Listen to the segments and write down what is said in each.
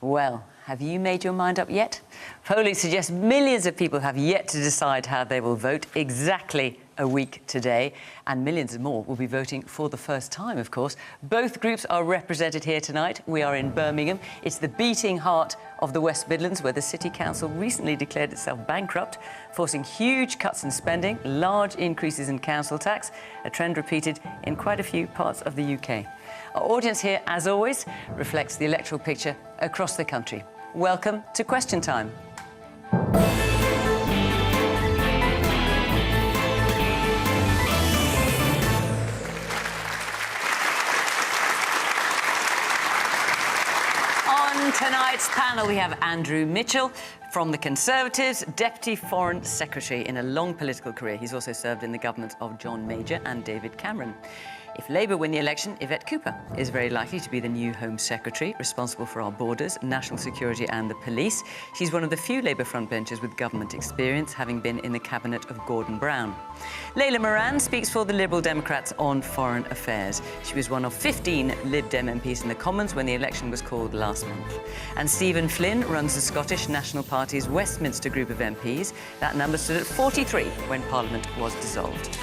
Well, have you made your mind up yet? Polling suggests millions of people have yet to decide how they will vote exactly a week today, and millions more will be voting for the first time, of course. Both groups are represented here tonight. We are in Birmingham. It's the beating heart of the West Midlands, where the City Council recently declared itself bankrupt, forcing huge cuts in spending, large increases in council tax, a trend repeated in quite a few parts of the UK. Our audience here, as always, reflects the electoral picture across the country. Welcome to Question Time. On tonight's panel, we have Andrew Mitchell from the Conservatives, Deputy Foreign Secretary in a long political career. He's also served in the governments of John Major and David Cameron. If Labour win the election, Yvette Cooper is very likely to be the new Home Secretary, responsible for our borders, national security and the police. She's one of the few Labour frontbenchers with government experience, having been in the cabinet of Gordon Brown. Layla Moran speaks for the Liberal Democrats on foreign affairs. She was one of 15 Lib Dem MPs in the Commons when the election was called last month. And Stephen Flynn runs the Scottish National Party's Westminster group of MPs. That number stood at 43 when Parliament was dissolved.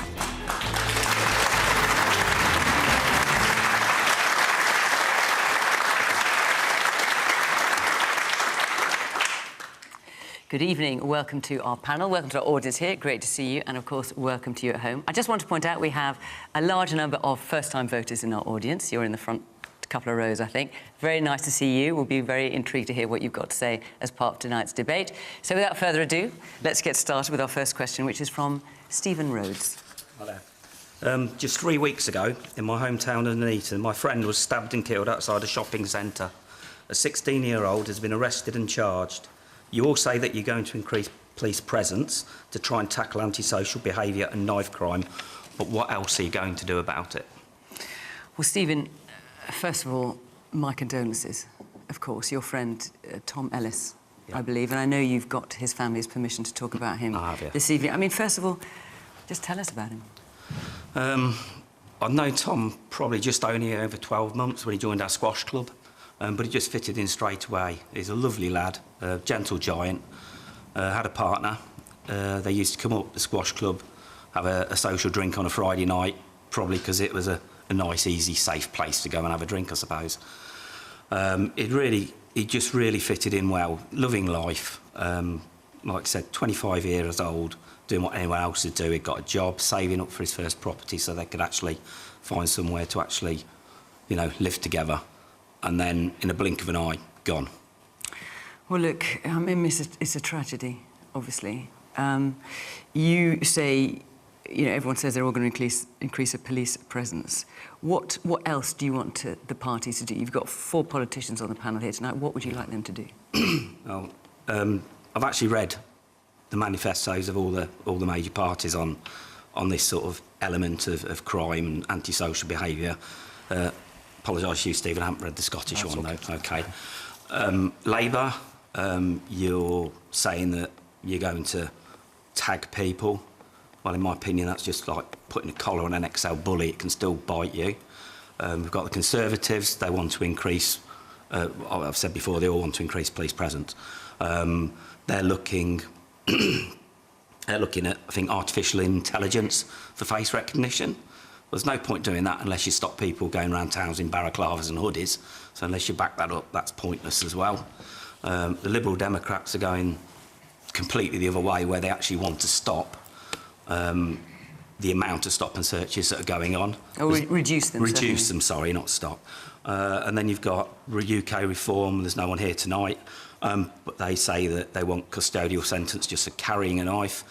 Good evening. Welcome to our panel. Welcome to our audience here. Great to see you. And, of course, welcome to you at home. I just want to point out we have a large number of first-time voters in our audience. You're in the front couple of rows, I think. Very nice to see you. We'll be very intrigued to hear what you've got to say as part of tonight's debate. So, without further ado, let's get started with our first question, which is from Stephen Rhodes. Hello. Just 3 weeks ago, in my hometown of Nuneaton, my friend was stabbed and killed outside a shopping centre. A 16-year-old has been arrested and charged. You all say that you're going to increase police presence to try and tackle antisocial behaviour and knife crime, but what else are you going to do about it? Well, Stephen, first of all, my condolences, of course. Your friend, Tom Ellis, yeah. I believe, and I know you've got his family's permission to talk about him this evening. I mean, first of all, just tell us about him. I've known Tom probably just only over 12 months when he joined our squash club. But he just fitted in straight away. He's a lovely lad, a gentle giant, had a partner. They used to come up the squash club, have a social drink on a Friday night, probably because it was a nice, easy, safe place to go and have a drink, I suppose. He just really fitted in well, loving life. Like I said, 25 years old, doing what anyone else would do. He'd got a job, saving up for his first property so they could actually find somewhere to actually, you know, live together. And then, in a blink of an eye, gone. Well, look, I mean, it's a tragedy, obviously. You say, you know, everyone says they're all going to increase a police presence. What else do you want the party to do? You've got 4 politicians on the panel here tonight. What would you like them to do? Well, I've actually read the manifestos of all the major parties on this sort of element of crime and antisocial behaviour. Apologise to you, Stephen, I haven't read the Scottish one, though. OK. Labour, you're saying that you're going to tag people. Well, in my opinion, that's just like putting a collar on an XL bully. It can still bite you. We've got the Conservatives. They want to increase... I've said before, they all want to increase police presence. They're looking... they're looking at, I think, artificial intelligence for face recognition. There's no point doing that unless you stop people going around towns in balaclavas and hoodies. So unless you back that up, that's pointless as well. The Liberal Democrats are going completely the other way, where they actually want to stop the amount of stop and searches that are going on. Oh, reduce them. Reduce them, sorry, not stop. And then you've got UK reform. There's no one here tonight. But they say that they want custodial sentence just for carrying a knife,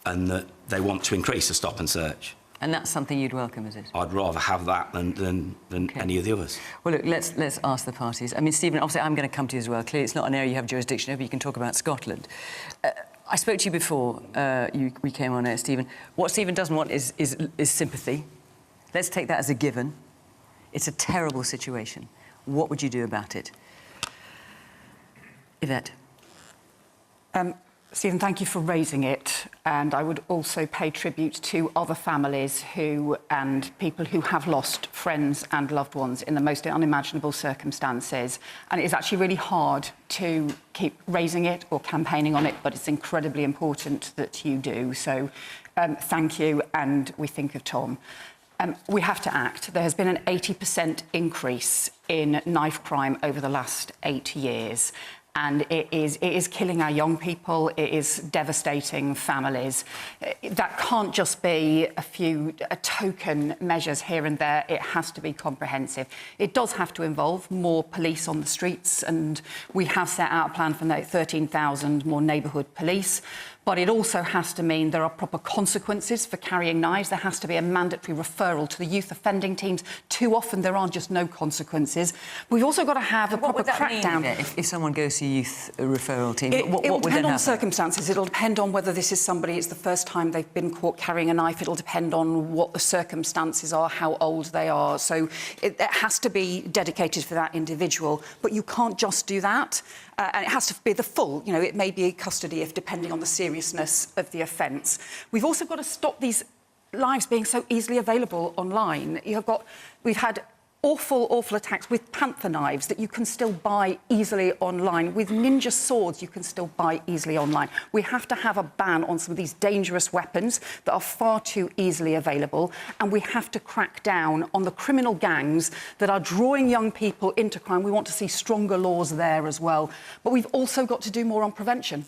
and that they want to increase the stop and search. And that's something you'd welcome, is it? I'd rather have that than okay. Any of the others. Well, look, let's ask the parties. I mean, Stephen, obviously I'm going to come to you as well. Clearly, it's not an area you have jurisdiction over. You can talk about Scotland. I spoke to you before we came on air, Stephen. What Stephen doesn't want is sympathy. Let's take that as a given. It's a terrible situation. What would you do about it? Yvette? Stephen, thank you for raising it, and I would also pay tribute to other families and people who have lost friends and loved ones in the most unimaginable circumstances. And it is actually really hard to keep raising it or campaigning on it, but it's incredibly important that you do. So thank you, and we think of Tom. We have to act. There has been an 80% increase in knife crime over the last 8 years. And it is killing our young people. It is devastating families. That can't just be a few token measures here and there. It has to be comprehensive. It does have to involve more police on the streets, and we have set out a plan for 13,000 more neighbourhood police. But it also has to mean there are proper consequences for carrying knives. There has to be a mandatory referral to the youth offending teams. Too often there are just no consequences. We've also got to have a proper crackdown. If someone goes to a youth referral team, it what will would then depend on happen? the circumstances. It'll depend on whether this is somebody, it's the first time they've been caught carrying a knife. It'll depend on what the circumstances are, how old they are. So it has to be dedicated for that individual. But you can't just do that. And it has to be the full, you know, it may be custody if depending on the seriousness of the offence. We've also got to stop these knives being so easily available online. We've had awful attacks with panther knives that you can still buy easily online. With ninja swords, you can still buy easily online. We have to have a ban on some of these dangerous weapons that are far too easily available, and we have to crack down on the criminal gangs that are drawing young people into crime. We want to see stronger laws there as well. But we've also got to do more on prevention.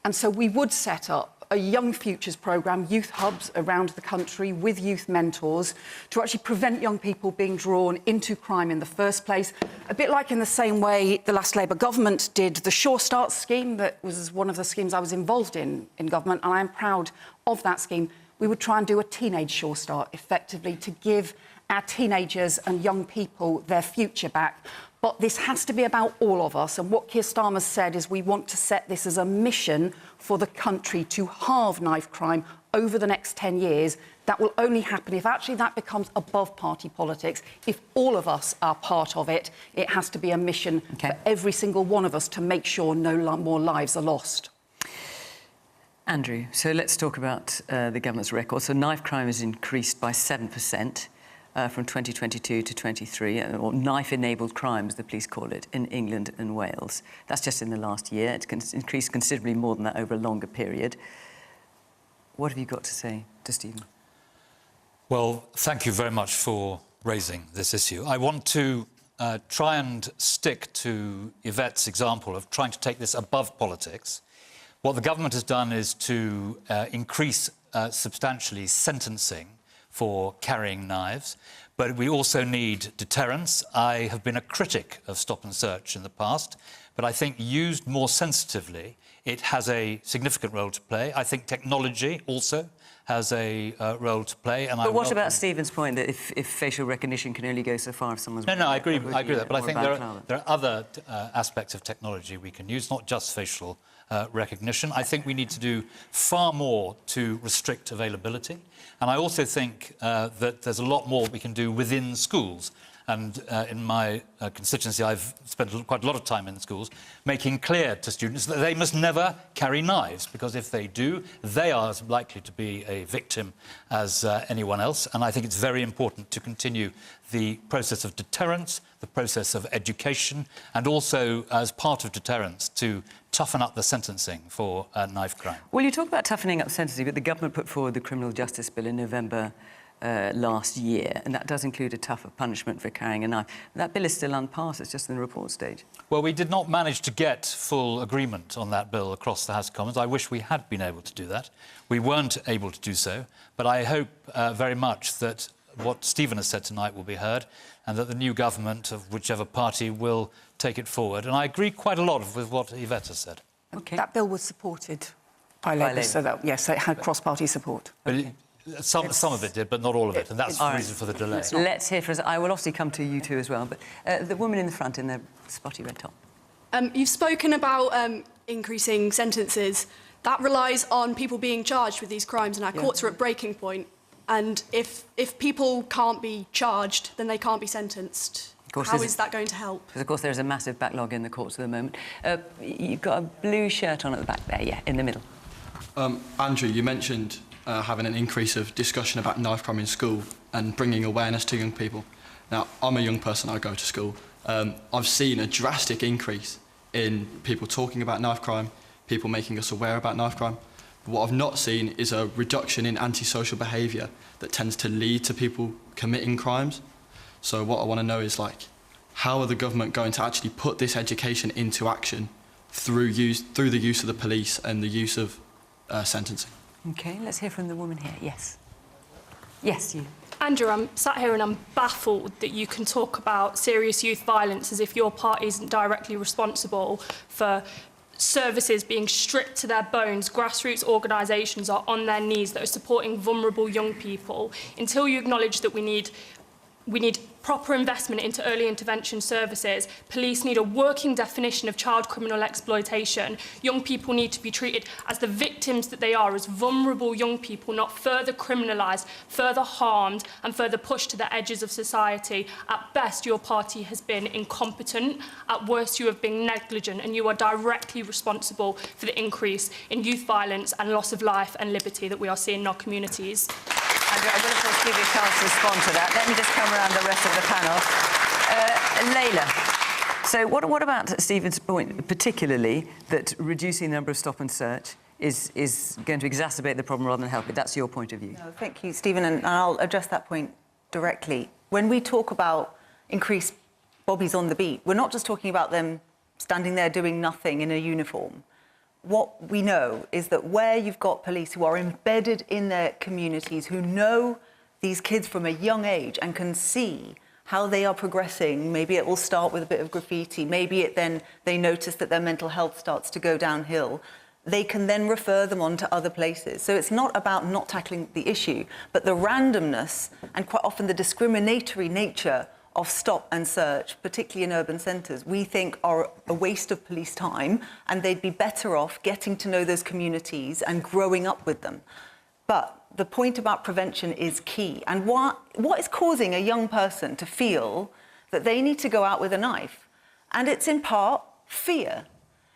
And so we would set up a Young Futures programme, youth hubs around the country with youth mentors to actually prevent young people being drawn into crime in the first place. A bit like in the same way the last Labour government did the Sure Start scheme, that was one of the schemes I was involved in government, and I am proud of that scheme. We would try and do a teenage Sure Start effectively to give our teenagers and young people their future back. But this has to be about all of us. And what Keir Starmer said is we want to set this as a mission for the country to halve knife crime over the next 10 years. That will only happen if actually that becomes above party politics. If all of us are part of it, it has to be a mission for every single one of us to make sure no more lives are lost. Andrew, so let's talk about the government's record. So knife crime has increased by 7%. From 2022 to 23, or knife-enabled crime, as the police call it, in England and Wales. That's just in the last year. It's increased considerably more than that over a longer period. What have you got to say to Stephen? Well, thank you very much for raising this issue. I want to try and stick to Yvette's example of trying to take this above politics. What the government has done is to increase substantially sentencing for carrying knives, but we also need deterrence. I have been a critic of stop and search in the past, but I think used more sensitively, it has a significant role to play. I think technology also has a role to play. But what about Stephen's point that if facial recognition can only go so far if someone's... No, I agree with that, but I think there are other aspects of technology we can use, not just facial recognition. I think we need to do far more to restrict availability. And I also think that there's a lot more we can do within schools. And in my constituency, I've spent quite a lot of time in schools making clear to students that they must never carry knives, because if they do, they are as likely to be a victim as anyone else. And I think it's very important to continue the process of deterrence, the process of education, and also, as part of deterrence, to toughen up the sentencing for knife crime. Well, you talk about toughening up sentencing, but the government put forward the Criminal Justice Bill in November last year, and that does include a tougher punishment for carrying a knife. That bill is still unpassed, it's just in the report stage. Well, we did not manage to get full agreement on that bill across the House of Commons. I wish we had been able to do that. We weren't able to do so, but I hope very much that what Stephen has said tonight will be heard, and that the new government of whichever party will take it forward. And I agree quite a lot with what Yvette has said. Okay. That bill was supported by Labour, so that, yes, it had cross-party support. But some of it did, but not all of it, and that's the reason for the delay. Let's hear from... I will obviously come to you two as well, but the woman in the front in the spotty red top. You've spoken about increasing sentences. That relies on people being charged with these crimes, and our courts are at breaking point. And if people can't be charged, then they can't be sentenced. How is that going to help? Because, of course, there is a massive backlog in the courts at the moment. You've got a blue shirt on at the back there, yeah, in the middle. Andrew, you mentioned having an increase of discussion about knife crime in school and bringing awareness to young people. Now, I'm a young person, I go to school. I've seen a drastic increase in people talking about knife crime, people making us aware about knife crime. But what I've not seen is a reduction in antisocial behaviour that tends to lead to people committing crimes. So what I want to know is, like, how are the government going to actually put this education into action through the use of the police and the use of sentencing? OK, let's hear from the woman here. Yes. Yes, you. Andrew, I'm sat here and I'm baffled that you can talk about serious youth violence as if your party isn't directly responsible for services being stripped to their bones. Grassroots organisations are on their knees that are supporting vulnerable young people. Until you acknowledge that we need proper investment into early intervention services. Police need a working definition of child criminal exploitation. Young people need to be treated as the victims that they are, as vulnerable young people, not further criminalised, further harmed and further pushed to the edges of society. At best, your party has been incompetent. At worst, you have been negligent, and you are directly responsible for the increase in youth violence and loss of life and liberty that we are seeing in our communities. Andrew, I will, of course, give you a chance to respond to that. Let me just come around the rest of the panel. Layla, so what about Stephen's point, particularly that reducing the number of stop and search is going to exacerbate the problem rather than help it? That's your point of view. No, thank you, Stephen, and I'll address that point directly. When we talk about increased bobbies on the beat, we're not just talking about them standing there doing nothing in a uniform. What we know is that where you've got police who are embedded in their communities, who know these kids from a young age and can see how they are progressing, maybe it will start with a bit of graffiti, maybe then they notice that their mental health starts to go downhill, they can then refer them on to other places. So it's not about not tackling the issue, but the randomness and quite often the discriminatory nature of stop and search, particularly in urban centres, we think are a waste of police time, and they'd be better off getting to know those communities and growing up with them. But the point about prevention is key. And what is causing a young person to feel that they need to go out with a knife? And it's in part fear.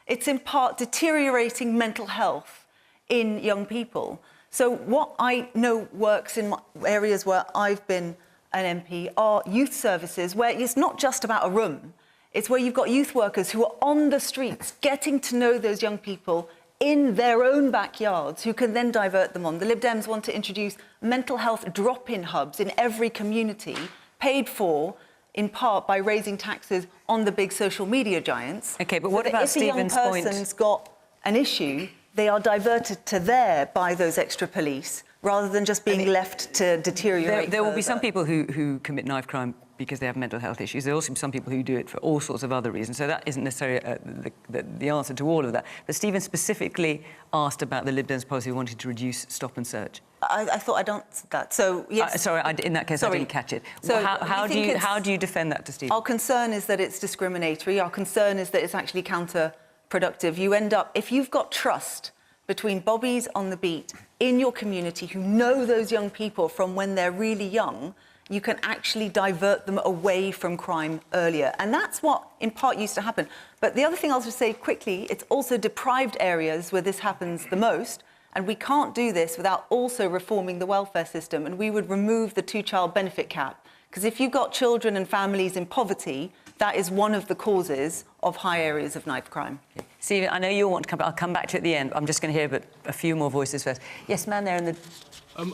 It's in part deteriorating mental health in young people. So what I know works in areas where I've been an MP are youth services, where it's not just about a room. It's where you've got youth workers who are on the streets getting to know those young people in their own backyards, who can then divert them on. The Lib Dems want to introduce mental health drop-in hubs in every community, paid for in part by raising taxes on the big social media giants. OK, but what about Stephen's point? If a young person's got an issue, they are diverted to there by those extra police, rather than just being left to deteriorate. There will be some people who commit knife crime because they have mental health issues. There are also some people who do it for all sorts of other reasons. So that isn't necessarily the answer to all of that. But Stephen specifically asked about the Lib Dems policy wanting to reduce stop and search. I thought I'd answered that. So yes. Sorry, in that case, I didn't catch it. So how do you defend that to Stephen? Our concern is that it's discriminatory. Our concern is that it's actually counterproductive. You end up, if you've got trust between bobbies on the beat in your community who know those young people from when they're really young, you can actually divert them away from crime earlier. And that's what, in part, used to happen. But the other thing I'll just say quickly, it's also deprived areas where this happens the most, and we can't do this without also reforming the welfare system, and we would remove the two-child benefit cap. Because if you've got children and families in poverty, that is one of the causes of high areas of knife crime. Stephen, I know you want to come back. I'll come back to you at the end. I'm just going to hear a few more voices first. Yes, man, there in the...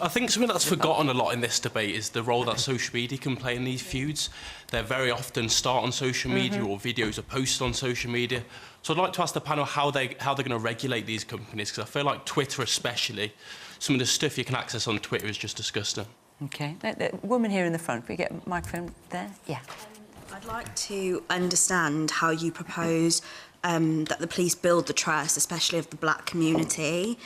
I think something that's forgotten a lot in this debate is the role that social media can play in these feuds. They very often start on social media or videos are posted on social media. So I'd like to ask the panel how they're going to regulate these companies, because I feel like Twitter especially, some of the stuff you can access on Twitter is just disgusting. OK. The woman here in the front, can we get a microphone there? Yeah. I'd like to understand how you propose that the police build the trust, especially of the black community,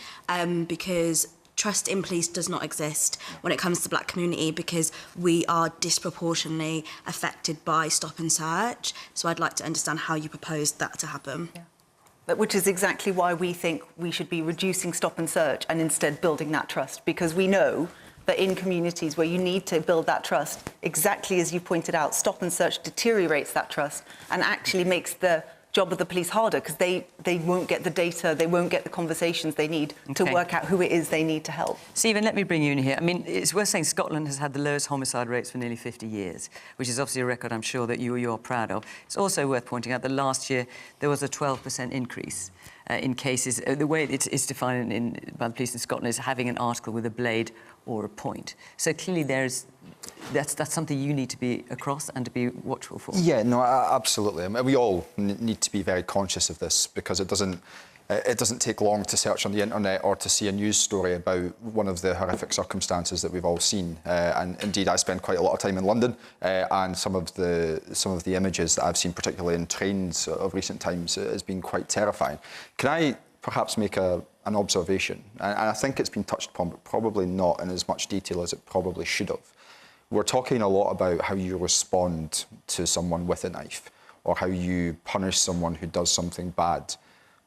because trust in police does not exist when it comes to the black community, because we are disproportionately affected by stop and search. So I'd like to understand how you propose that to happen. Yeah. But which is exactly why we think we should be reducing stop and search and instead building that trust, because we know that in communities where you need to build that trust, exactly as you pointed out, stop and search deteriorates that trust and actually makes the job of the police harder because they won't get the data, they won't get the conversations they need to work out who it is they need to help. Stephen, let me bring you in here. I mean, it's worth saying Scotland has had the lowest homicide rates for nearly 50 years, which is obviously a record I'm sure that you're proud of. It's also worth pointing out that last year there was a 12% increase in cases. The way it's defined by the police in Scotland is having an article with a blade or a point. So clearly that's something you need to be across and to be watchful for. Yeah, no, absolutely. I mean, we all need to be very conscious of this because it doesn't take long to search on the internet or to see a news story about one of the horrific circumstances that we've all seen. And indeed, I spend quite a lot of time in London, and some of the images that I've seen, particularly in trains of recent times, has been quite terrifying. Can I perhaps make an observation? And I think it's been touched upon, but probably not in as much detail as it probably should have. We're talking a lot about how you respond to someone with a knife or how you punish someone who does something bad,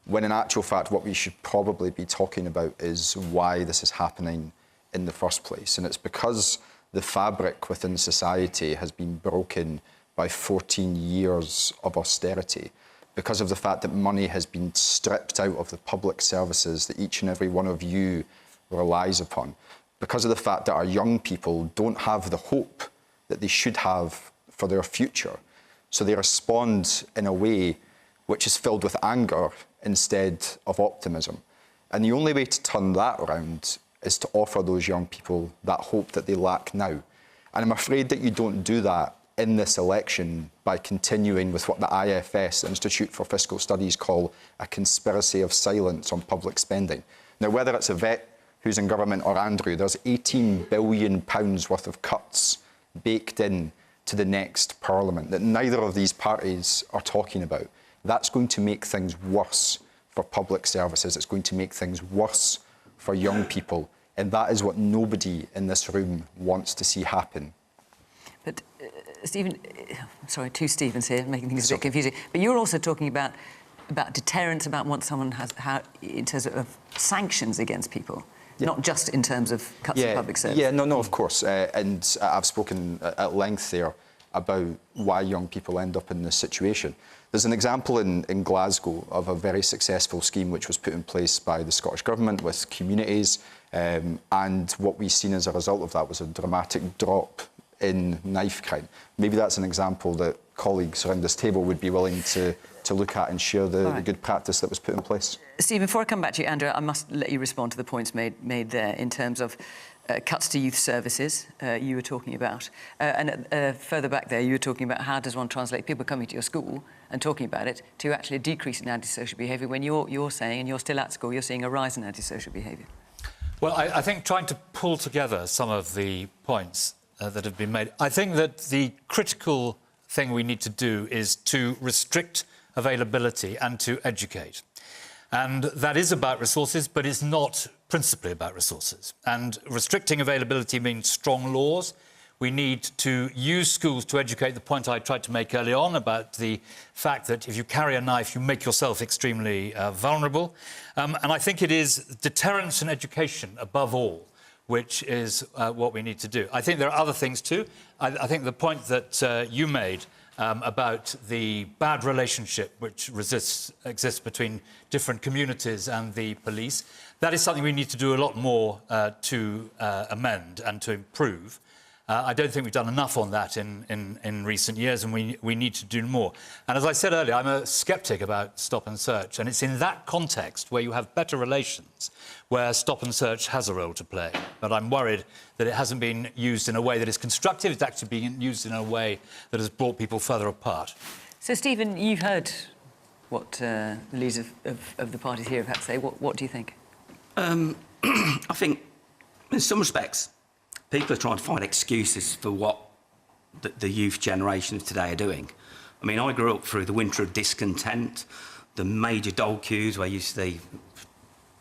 when in actual fact what we should probably be talking about is why this is happening in the first place. And it's because the fabric within society has been broken by 14 years of austerity, because of the fact that money has been stripped out of the public services that each and every one of you relies upon, because of the fact that our young people don't have the hope that they should have for their future. So they respond in a way which is filled with anger instead of optimism. And the only way to turn that around is to offer those young people that hope that they lack now. And I'm afraid that you don't do that in this election by continuing with what the IFS, Institute for Fiscal Studies, call a conspiracy of silence on public spending. Now, whether it's Yvette, who's in government, or Andrew, there's £18 billion worth of cuts baked in to the next Parliament that neither of these parties are talking about. That's going to make things worse for public services. It's going to make things worse for young people. And that is what nobody in this room wants to see happen. But, Stephen, sorry, two Stephens here, making things a bit confusing. But you're also talking about deterrence, about what someone has, in terms of sanctions against people, not just in terms of cuts to public service. Yeah, no, of course. And I've spoken at length there about why young people end up in this situation. There's an example in Glasgow of a very successful scheme which was put in place by the Scottish Government with communities, and what we've seen as a result of that was a dramatic drop in knife crime. Maybe that's an example that colleagues around this table would be willing to look at and share the good practice that was put in place. Steve, before I come back to you, Andrew, I must let you respond to the points made there in terms of cuts to youth services you were talking about. And further back there, you were talking about how does one translate people coming to your school and talking about it to actually a decrease in antisocial behaviour when you're saying, and you're still at school, you're seeing a rise in antisocial behaviour. Well, I think trying to pull together some of the points that have been made, I think that the critical thing we need to do is to restrict availability and to educate. And that is about resources, but it's not principally about resources. And restricting availability means strong laws. We need to use schools to educate. The point I tried to make early on about the fact that if you carry a knife, you make yourself extremely vulnerable. And I think it is deterrence and education above all, which is what we need to do. I think there are other things too. I think the point that you made about the bad relationship which exists between different communities and the police, that is something we need to do a lot more to amend and to improve. I don't think we've done enough on that in recent years, and we need to do more. And as I said earlier, I'm a sceptic about stop and search, and it's in that context where you have better relations where stop and search has a role to play. But I'm worried that it hasn't been used in a way that is constructive. It's actually being used in a way that has brought people further apart. So, Stephen, you've heard what the leaders of the parties here have had to say. What do you think? I think, in some respects, people are trying to find excuses for what the youth generation of today are doing. I mean, I grew up through the winter of discontent, the major dole queues where you see,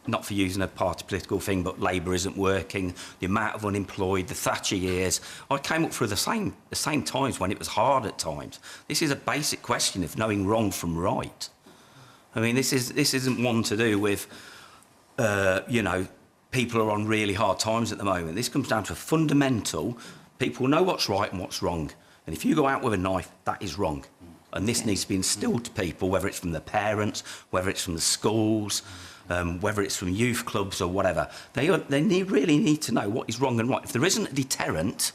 not for using a party political thing, but Labour isn't working, the amount of unemployed, the Thatcher years. I came up through the same times when it was hard at times. This is a basic question of knowing wrong from right. I mean, this isn't one to do with, you know, people are on really hard times at the moment. This comes down to a fundamental, people know what's right and what's wrong. And if you go out with a knife, that is wrong. And this needs to be instilled to people, whether it's from the parents, whether it's from the schools, whether it's from youth clubs or whatever. They really need to know what is wrong and right. If there isn't a deterrent,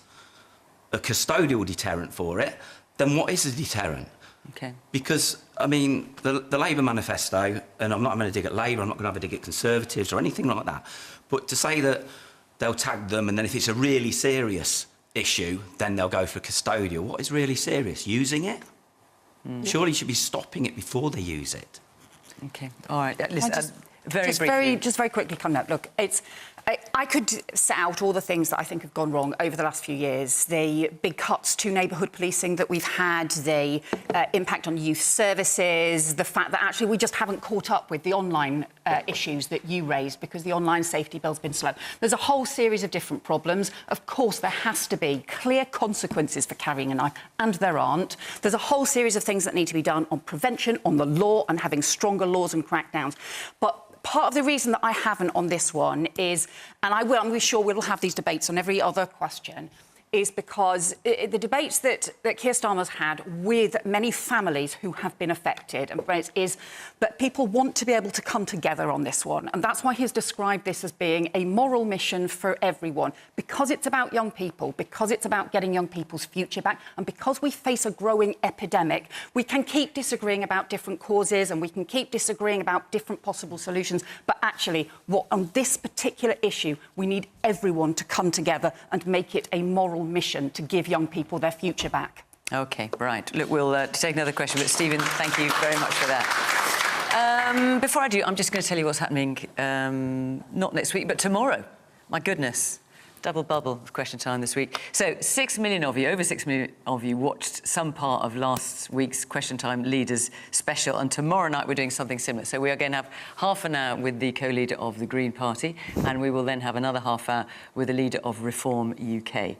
a custodial deterrent for it, then what is a deterrent? Okay. Because, I mean, the Labour manifesto, and I'm not going to dig at Labour, I'm not going to have a dig at Conservatives or anything like that, but to say that they'll tag them and then if it's a really serious issue, then they'll go for custodial. What is really serious? Using it? Surely you should be stopping it before they use it. OK. All right. Listen, just very quickly coming up. Look, I could set out all the things that I think have gone wrong over the last few years. The big cuts to neighbourhood policing that we've had, the impact on youth services, the fact that actually we just haven't caught up with the online issues that you raised because the online safety bill's been slow. There's a whole series of different problems. Of course, there has to be clear consequences for carrying a knife, and there aren't. There's a whole series of things that need to be done on prevention, on the law, and having stronger laws and crackdowns. But part of the reason that I haven't on this one is, and I'm sure we'll have these debates on every other question, is because the debates that Keir Starmer's had with many families who have been affected is that people want to be able to come together on this one. And that's why he's described this as being a moral mission for everyone, because it's about young people, because it's about getting young people's future back, and because we face a growing epidemic. We can keep disagreeing about different causes and we can keep disagreeing about different possible solutions, but actually, on this particular issue, we need everyone to come together and make it a moral mission to give young people their future back. OK, right. Look, we'll take another question. But, Stephen, thank you very much for that. Before I do, I'm just going to tell you what's happening, not next week, but tomorrow. My goodness. Double bubble of Question Time this week. So, 6 million of you, over 6 million of you, watched some part of last week's Question Time Leaders special, and tomorrow night we're doing something similar. So we are going to have half an hour with the co-leader of the Green Party, and we will then have another half hour with the leader of Reform UK.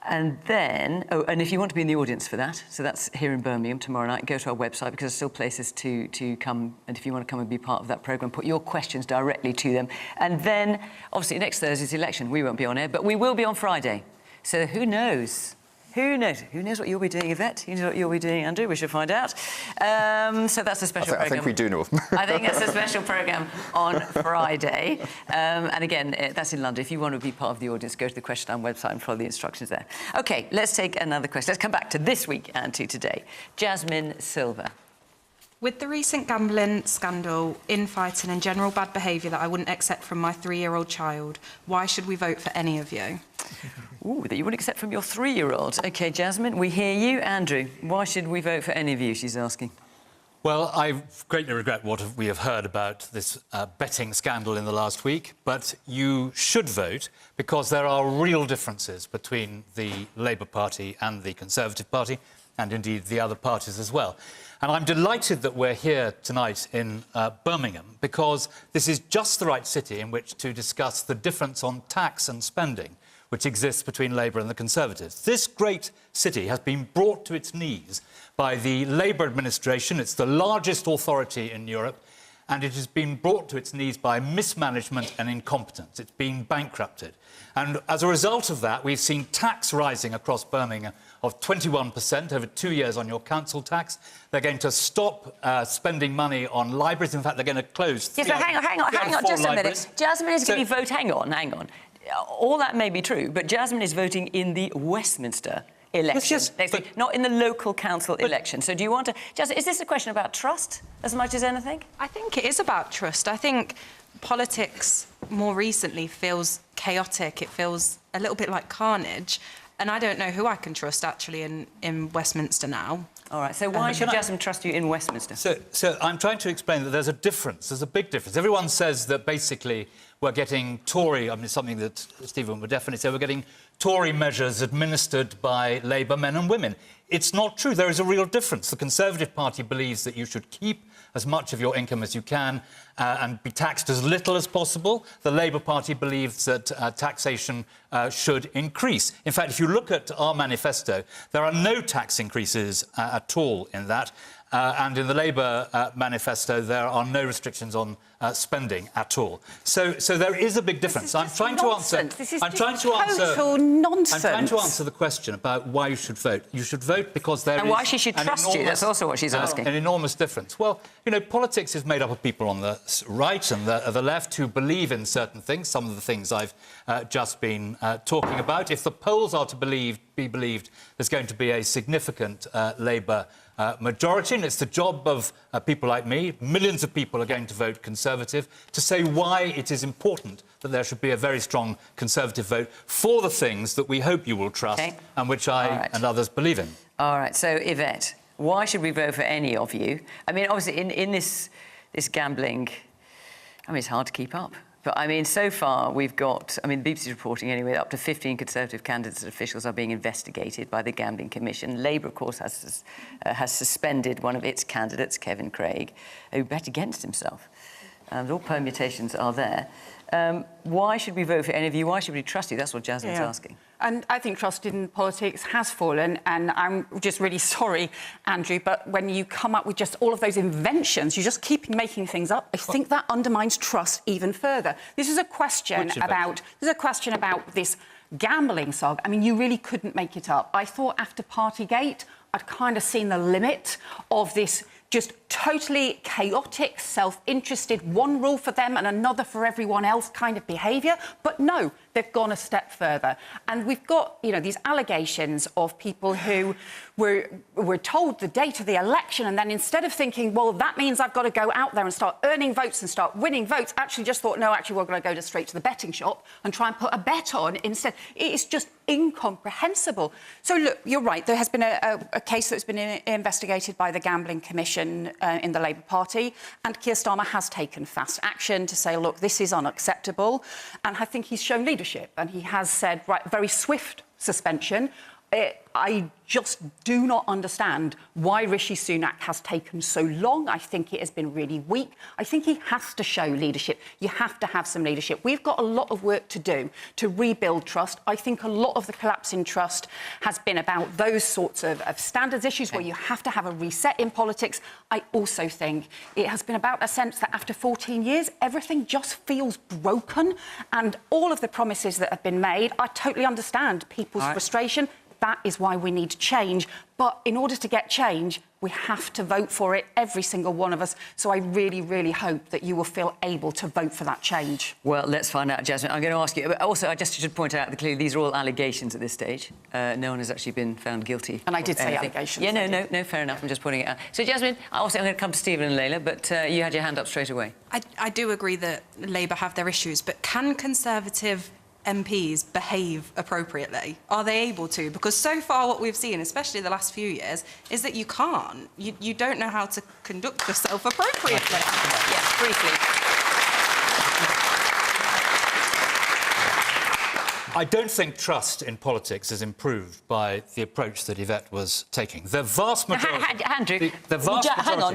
And then, and if you want to be in the audience for that, so that's here in Birmingham tomorrow night, go to our website because there's still places to come, and if you want to come and be part of that programme, put your questions directly to them. And then, obviously, next Thursday's election, we won't be on air, but we will be on Friday. So who knows? Who knows? Who knows what you'll be doing, Yvette? Who knows what you'll be doing, Andrew? We should find out. So that's a special programme. I think we do know. I think it's a special programme on Friday. And again, that's in London. If you want to be part of the audience, go to the Question Time website and follow the instructions there. OK, let's take another question. Let's come back to this week and to today. Jasmine Silver. With the recent gambling scandal, infighting and general bad behaviour that I wouldn't accept from my 3-year-old child, why should we vote for any of you? Ooh, that you wouldn't accept from your 3-year-old. OK, Jasmine, we hear you. Andrew, why should we vote for any of you, she's asking? Well, I greatly regret what we have heard about this betting scandal in the last week, but you should vote because there are real differences between the Labour Party and the Conservative Party, and indeed the other parties as well. And I'm delighted that we're here tonight in Birmingham because this is just the right city in which to discuss the difference on tax and spending which exists between Labour and the Conservatives. This great city has been brought to its knees by the Labour administration. It's the largest authority in Europe, and it has been brought to its knees by mismanagement and incompetence. It's been bankrupted. And as a result of that, we've seen tax rising across Birmingham of 21% over 2 years on your council tax. They're going to stop spending money on libraries. In fact, they're going to close. Yes, but hang on, just a minute. Jasmine is going to vote. Hang on. All that may be true, but Jasmine is voting in the Westminster election next week, not in the local council election. So do you want to... Jasmine, is this a question about trust as much as anything? I think it is about trust. I think politics more recently feels chaotic. It feels a little bit like carnage. And I don't know who I can trust, actually, in Westminster now. All right, so why should Jasmine trust you in Westminster? So I'm trying to explain that there's a difference. There's a big difference. Everyone says that basically we're getting Tory... I mean, something that Stephen would definitely say, we're getting Tory measures administered by Labour men and women. It's not true. There is a real difference. The Conservative Party believes that you should keep as much of your income as you can and be taxed as little as possible. The Labour Party believes that taxation should increase. In fact, if you look at our manifesto, there are no tax increases at all in that. And in the Labour manifesto, there are no restrictions on spending at all. So there is a big difference. I'm trying to answer. This is total nonsense. I'm trying to answer the question about why you should vote. You should vote because there is... And why she should trust you, that's also what she's asking. An enormous difference. Well, you know, politics is made up of people on the right and the left who believe in certain things, some of the things I've just been talking about. If the polls are to be believed, there's going to be a significant Labour majority, and it's the job of people like me, millions of people are going to vote Conservative, to say why it is important that there should be a very strong Conservative vote for the things that we hope you will trust and which I and others believe in. All right, so Yvette, why should we vote for any of you? I mean, obviously, in this gambling, I mean, it's hard to keep up. But, I mean, so far we've got, I mean, BBC's reporting anyway, up to 15 Conservative candidates and officials are being investigated by the Gambling Commission. Labour, of course, has suspended one of its candidates, Kevin Craig, who bet against himself. All permutations are there. Why should we vote for any of you? Why should we trust you? That's what Jasmine's asking. And I think trust in politics has fallen, and I'm just really sorry, Andrew, but when you come up with just all of those inventions, you just keep making things up, I think that undermines trust even further. This is a question about this gambling saga. I mean, you really couldn't make it up. I thought after Partygate, I'd kind of seen the limit of this just totally chaotic, self-interested, one rule for them and another for everyone else kind of behaviour. But no, they've gone a step further. And we've got, you know, these allegations of people who were told the date of the election, and then instead of thinking, well, that means I've got to go out there and start earning votes and start winning votes, actually just thought, no, actually, we're going to go straight to the betting shop and try and put a bet on instead. It is just incomprehensible. So, look, you're right. There has been a case that's been investigated by the Gambling Commission in the Labour Party, and Keir Starmer has taken fast action to say, look, this is unacceptable. And I think he's shown leadership, and he has said, right, very swift suspension. I just do not understand why Rishi Sunak has taken so long. I think it has been really weak. I think he has to show leadership. You have to have some leadership. We've got a lot of work to do to rebuild trust. I think a lot of the collapse in trust has been about those sorts of standards issues where you have to have a reset in politics. I also think it has been about a sense that after 14 years, everything just feels broken. And all of the promises that have been made, I totally understand people's frustration. That is why we need change. But in order to get change, we have to vote for it, every single one of us. So I really, really hope that you will feel able to vote for that change. Well, let's find out, Jasmine. I'm going to ask you... Also, I just should point out that clearly these are all allegations at this stage. No one has actually been found guilty. And I did say allegations. Yeah, no, fair enough. I'm just pointing it out. So, Jasmine, also I'm going to come to Stephen and Layla, but you had your hand up straight away. I do agree that Labour have their issues, but can Conservative MPs behave appropriately? Are they able to? Because so far what we've seen, especially the last few years, is that you can't. You don't know how to conduct yourself appropriately. Yes, briefly. I don't think trust in politics is improved by the approach that Yvette was taking. The vast majority... Andrew,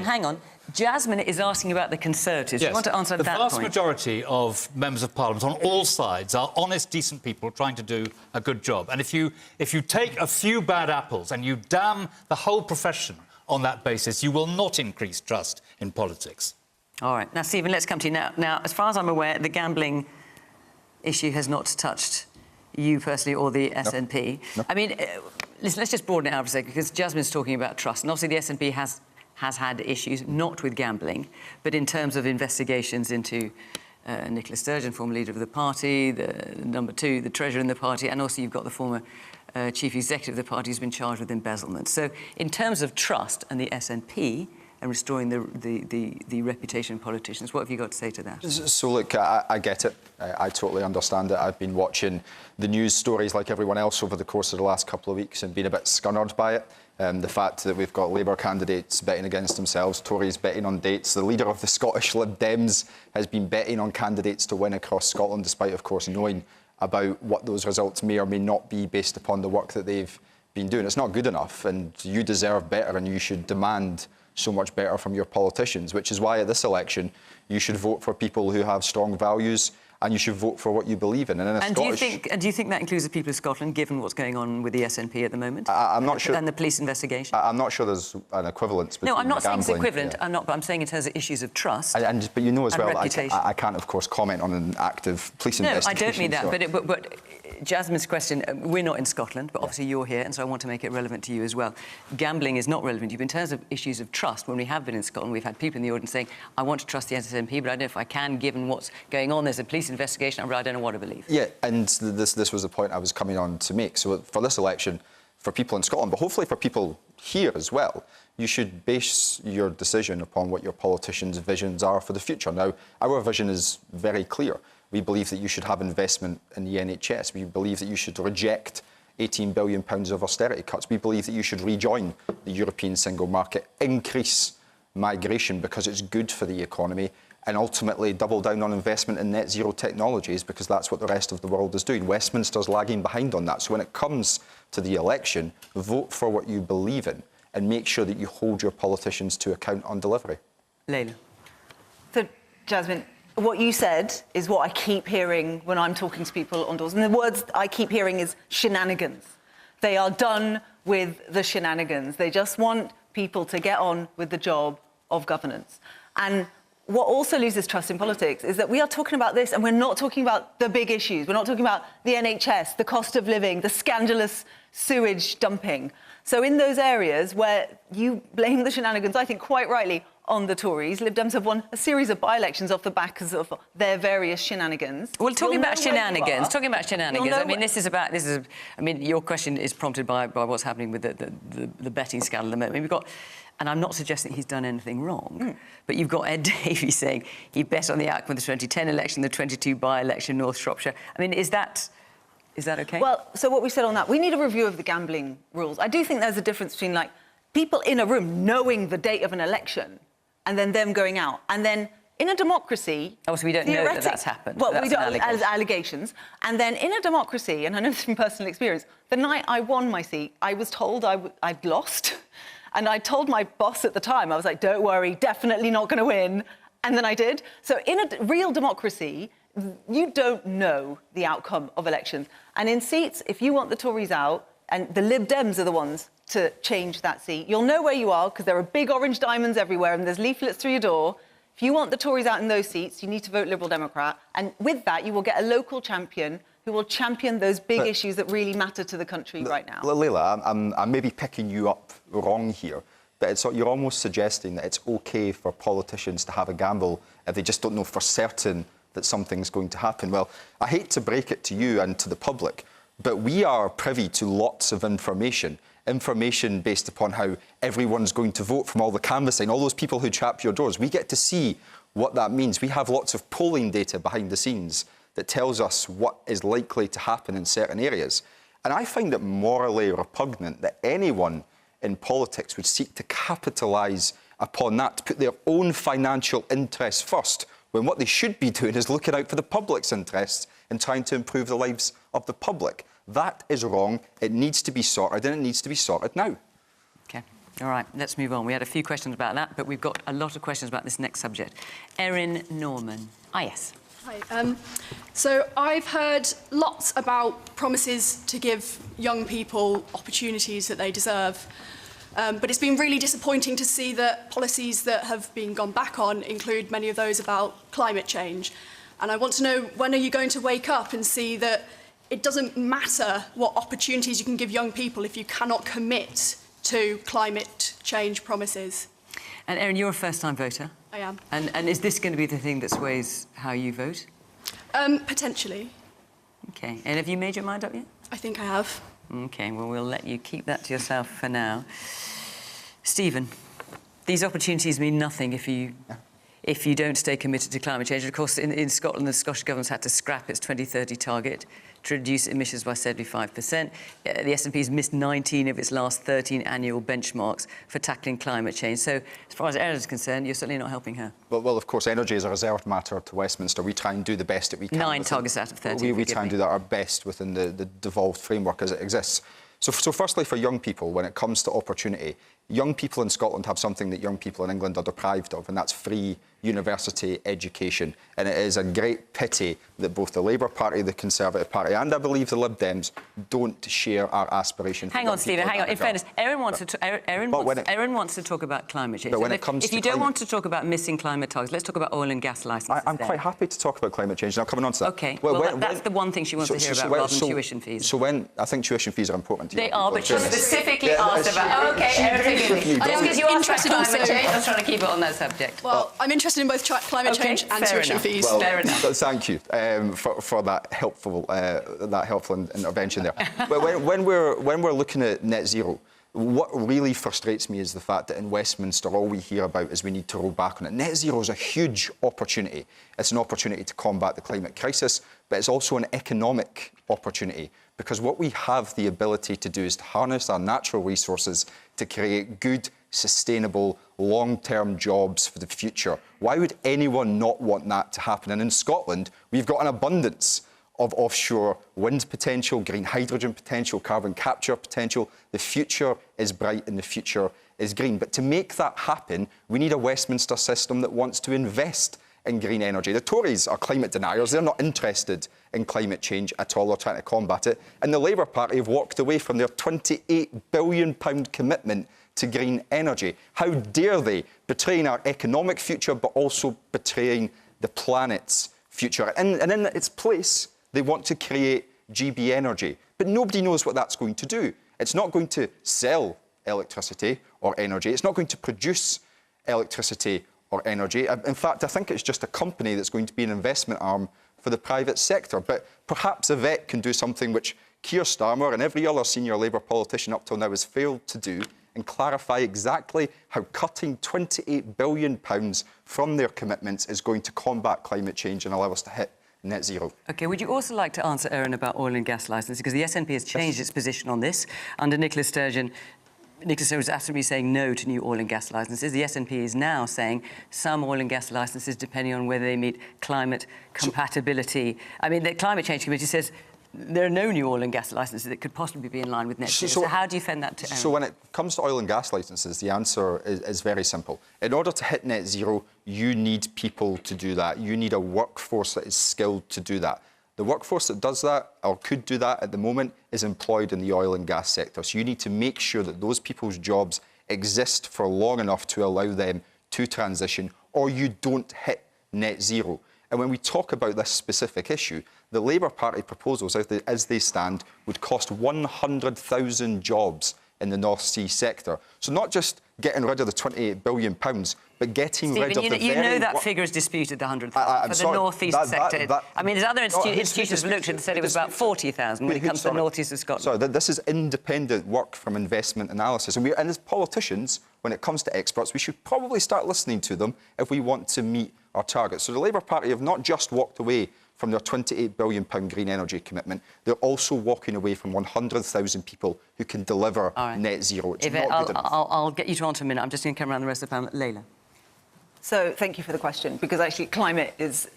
hang on. Jasmine is asking about the Conservatives. Yes, you want to answer that point? The vast majority of members of Parliament on all sides are honest, decent people trying to do a good job. And if you take a few bad apples and you damn the whole profession on that basis, you will not increase trust in politics. All right. Now, Stephen, let's come to you now. Now, as far as I'm aware, the gambling issue has not touched you personally or the SNP. No. I mean, listen, let's just broaden it out for a second, because Jasmine's talking about trust. And obviously the SNP has had issues, not with gambling, but in terms of investigations into Nicola Sturgeon, former leader of the party, the number two, the treasurer in the party, and also you've got the former chief executive of the party who's been charged with embezzlement. So in terms of trust and the SNP and restoring the reputation of politicians, what have you got to say to that? So, look, I get it. I totally understand it. I've been watching the news stories like everyone else over the course of the last couple of weeks and been a bit scunnered by it. The fact that we've got Labour candidates betting against themselves, Tories betting on dates. The leader of the Scottish Lib Dems has been betting on candidates to win across Scotland, despite, of course, knowing about what those results may or may not be based upon the work that they've been doing. It's not good enough, and you deserve better, and you should demand so much better from your politicians, which is why at this election you should vote for people who have strong values, and you should vote for what you believe in. And do you think that includes the people of Scotland, given what's going on with the SNP at the moment? I'm not sure. And the police investigation? I'm not sure there's an equivalence between No, I'm not saying it's gambling, equivalent. yeah. But I'm saying in terms of issues of trust. But you know as well, reputation. I can't, of course, comment on an active police investigation. No, I don't mean that. So. But Jasmine's question, we're not in Scotland, but obviously you're here, and so I want to make it relevant to you as well. Gambling is not relevant to you. In terms of issues of trust, when we have been in Scotland, we've had people in the audience saying, I want to trust the SNP, but I don't know if I can, given what's going on. There's a police investigation, I don't know what to believe. Yeah, and this was the point I was coming on to make. So for this election, for people in Scotland, but hopefully for people here as well, you should base your decision upon what your politicians' visions are for the future. Now, our vision is very clear. We believe that you should have investment in the NHS. We believe that you should reject £18 billion of austerity cuts. We believe that you should rejoin the European single market, increase migration because it's good for the economy, and ultimately double down on investment in net zero technologies because that's what the rest of the world is doing. Westminster's lagging behind on that. So when it comes to the election, vote for what you believe in and make sure that you hold your politicians to account on delivery. Layla. So, Jasmine, what you said is what I keep hearing when I'm talking to people on doors. And the words I keep hearing is shenanigans. They are done with the shenanigans. They just want people to get on with the job of governance. And what also loses trust in politics is that we are talking about this and we're not talking about the big issues. We're not talking about the NHS, the cost of living, the scandalous sewage dumping. So in those areas where you blame the shenanigans, I think quite rightly, on the Tories, Lib Dems have won a series of by-elections off the back of their various shenanigans. Well, talking about shenanigans, I mean, your question is prompted by what's happening with the betting scandal at the moment. We've got, and I'm not suggesting he's done anything wrong, but you've got Ed Davies saying he bet on the outcome of the 2010 election, the 22 by-election, North Shropshire. I mean, is that OK? Well, so what we said on that, we need a review of the gambling rules. I do think there's a difference between, like, people in a room knowing the date of an election and then them going out. And then in a democracy... Oh, so we don't know that that's happened. Well, that's we don't, as allegations. And then in a democracy, and I know this from personal experience, the night I won my seat, I was told I'd lost. And I told my boss at the time, I was like, don't worry, definitely not going to win. And then I did. So in a real democracy, you don't know the outcome of elections. And in seats, if you want the Tories out, and the Lib Dems are the ones to change that seat, you'll know where you are because there are big orange diamonds everywhere and there's leaflets through your door. If you want the Tories out in those seats, you need to vote Liberal Democrat. And with that, you will get a local champion who will champion those big issues that really matter to the country right now. Layla, I'm maybe picking you up wrong here, but you're almost suggesting that it's OK for politicians to have a gamble if they just don't know for certain that something's going to happen. Well, I hate to break it to you and to the public, but we are privy to lots of information based upon how everyone's going to vote from all the canvassing, all those people who trap your doors. We get to see what that means. We have lots of polling data behind the scenes that tells us what is likely to happen in certain areas. And I find it morally repugnant that anyone in politics would seek to capitalise upon that, to put their own financial interests first, when what they should be doing is looking out for the public's interests and trying to improve the lives of the public. That is wrong. It needs to be sorted, and it needs to be sorted now. OK. All right, let's move on. We had a few questions about that, but we've got a lot of questions about this next subject. Erin Norman. Ah, yes. Hi. So I've heard lots about promises to give young people opportunities that they deserve. But it's been really disappointing to see that policies that have been gone back on include many of those about climate change. And I want to know, when are you going to wake up and see that it doesn't matter what opportunities you can give young people if you cannot commit to climate change promises? And Erin, you're a first-time voter. I am. And is this going to be the thing that sways how you vote? Potentially. OK. And have you made your mind up yet? I think I have. OK, well, we'll let you keep that to yourself for now. Stephen, these opportunities mean nothing if if you don't stay committed to climate change. Of course, in Scotland, the Scottish Government's had to scrap its 2030 target to reduce emissions by 75%. The SNP's missed 19 of its last 13 annual benchmarks for tackling climate change. So, as far as Erin is concerned, you're certainly not helping her. Well, of course, energy is a reserved matter to Westminster. We try and do the best that we can. 9 targets out of 30. We try and do that our best within the devolved framework as it exists. So firstly, for young people, when it comes to opportunity, young people in Scotland have something that young people in England are deprived of, and that's free university education. And it is a great pity that both the Labour Party, the Conservative Party, and I believe the Lib Dems don't share our aspiration. Hang on, Stephen, hang on. In fairness, Erin wants to talk about climate change. But when it comes if you don't want to talk about missing climate targets, let's talk about oil and gas licences. I'm quite happy to talk about climate change. Now, coming on to that. OK, well, that's the one thing she wants to hear about, rather than tuition fees. So I think tuition fees are important to you. They are, but she specifically asked about... OK, Erin, because you asked about climate change, I was trying to keep it on that subject. Well, I'm interested in both climate change and tuition fees. Well, fair enough. Thank you for that helpful intervention there. But when we're looking at net zero, what really frustrates me is the fact that in Westminster all we hear about is we need to roll back on it. Net zero is a huge opportunity. It's an opportunity to combat the climate crisis, but it's also an economic opportunity, because what we have the ability to do is to harness our natural resources to create good, sustainable, long-term jobs for the future. Why would anyone not want that to happen? And in Scotland, we've got an abundance of offshore wind potential, green hydrogen potential, carbon capture potential. The future is bright and the future is green. But to make that happen, we need a Westminster system that wants to invest in green energy. The Tories are climate deniers. They're not interested in climate change at all. They're trying to combat it. And the Labour Party have walked away from their £28 billion commitment to green energy. How dare they, betraying our economic future, but also betraying the planet's future. And in its place, they want to create GB Energy. But nobody knows what that's going to do. It's not going to sell electricity or energy. It's not going to produce electricity or energy. In fact, I think it's just a company that's going to be an investment arm for the private sector. But perhaps Yvette can do something which Keir Starmer and every other senior Labour politician up till now has failed to do, and clarify exactly how cutting £28 billion from their commitments is going to combat climate change and allow us to hit net zero. OK, would you also like to answer, Erin, about oil and gas licences? Because the SNP has changed its position on this. Under Nicola Sturgeon was absolutely saying no to new oil and gas licences. The SNP is now saying some oil and gas licences, depending on whether they meet climate compatibility. I mean, the Climate Change Committee says there are no new oil and gas licences that could possibly be in line with net zero. So how do you defend that to Erin? So when it comes to oil and gas licences, the answer is very simple. In order to hit net zero, you need people to do that. You need a workforce that is skilled to do that. The workforce that does that, or could do that at the moment, is employed in the oil and gas sector. So you need to make sure that those people's jobs exist for long enough to allow them to transition, or you don't hit net zero. And when we talk about this specific issue, the Labour Party proposals, as they stand, would cost 100,000 jobs in the North Sea sector. So not just getting rid of the £28 billion, but getting rid of the you know that figure is disputed, the 100,000, for the North East sector. I mean, there's other institutions looked and said it was about 40,000 when it comes to the North East of Scotland. Sorry, this is independent work from investment analysis. And as politicians, when it comes to experts, we should probably start listening to them if we want to meet our targets. So the Labour Party have not just walked away from their £28 billion green energy commitment, they're also walking away from 100,000 people who can deliver net zero. It's Yvette, not good enough. I'll get you to answer in a minute. I'm just going to come around the rest of the panel. Layla. So thank you for the question, because actually climate is,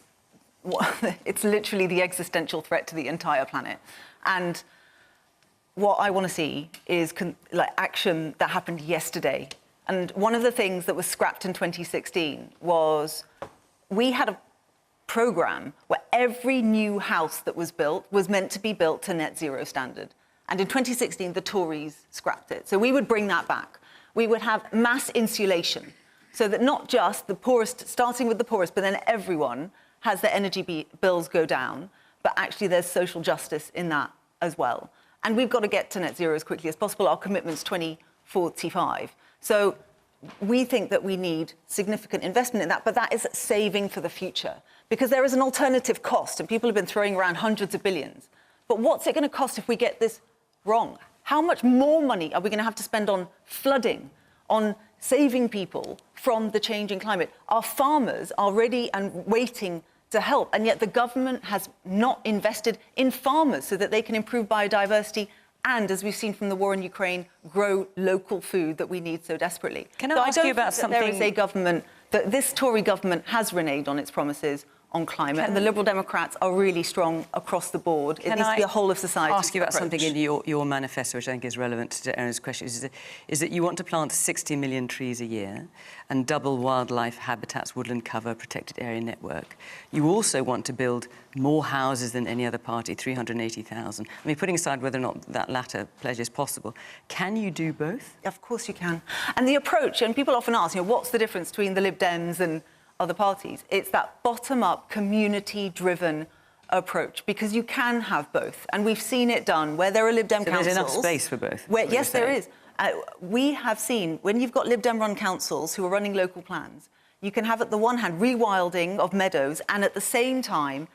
it's literally the existential threat to the entire planet. And what I want to see is action that happened yesterday. And one of the things that was scrapped in 2016 was we had a programme where every new house that was built was meant to be built to net zero standard. And in 2016, the Tories scrapped it. So we would bring that back. We would have mass insulation, so that not just the poorest, starting with the poorest, but then everyone has their energy bills go down, but actually there's social justice in that as well. And we've got to get to net zero as quickly as possible. Our commitment's 2045. So we think that we need significant investment in that, but that is saving for the future, because there is an alternative cost, and people have been throwing around hundreds of billions. But what's it going to cost if we get this wrong? How much more money are we going to have to spend on flooding, on saving people from the changing climate. Our farmers are ready and waiting to help, and yet the government has not invested in farmers so that they can improve biodiversity and, as we've seen from the war in Ukraine, grow local food that we need so desperately. Can I ask you about something? There is a government that this Tory government has reneged on its promises on climate, and the Liberal Democrats are really strong across the board. It needs to be a whole of society ask you about approach. something in your manifesto, which I think is relevant to Erin's question, is that you want to plant 60 million trees a year and double wildlife habitats, woodland cover, protected area network. You also want to build more houses than any other party, 380,000. I mean, putting aside whether or not that latter pledge is possible, can you do both? Of course you can. And the approach, and people often ask, what's the difference between the Lib Dems and other parties? It's that bottom-up, community-driven approach, because you can have both. And we've seen it done where there are Lib Dem councils. There's enough space for both? Yes, there is. We have seen, when you've got Lib Dem-run councils who are running local plans, you can have, at the one hand, rewilding of meadows and, at the same time,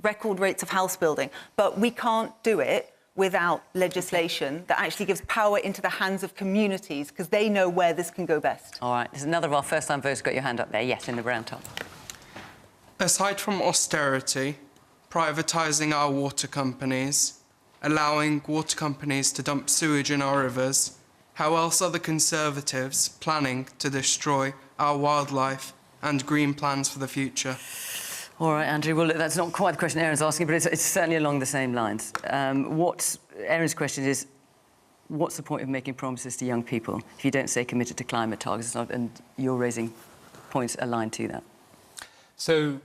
record rates of house building. But we can't do it without legislation that actually gives power into the hands of communities, because they know where this can go best. All right, there's another of our first-time voters got your hand up there. Yes, in the brown top. Aside from austerity, privatising our water companies, allowing water companies to dump sewage in our rivers, how else are the Conservatives planning to destroy our wildlife and green plans for the future? All right, Andrew, well, look, that's not quite the question Erin's asking, but it's certainly along the same lines. Erin's question is, what's the point of making promises to young people if you don't stay committed to climate targets? And you're raising points aligned to that. So,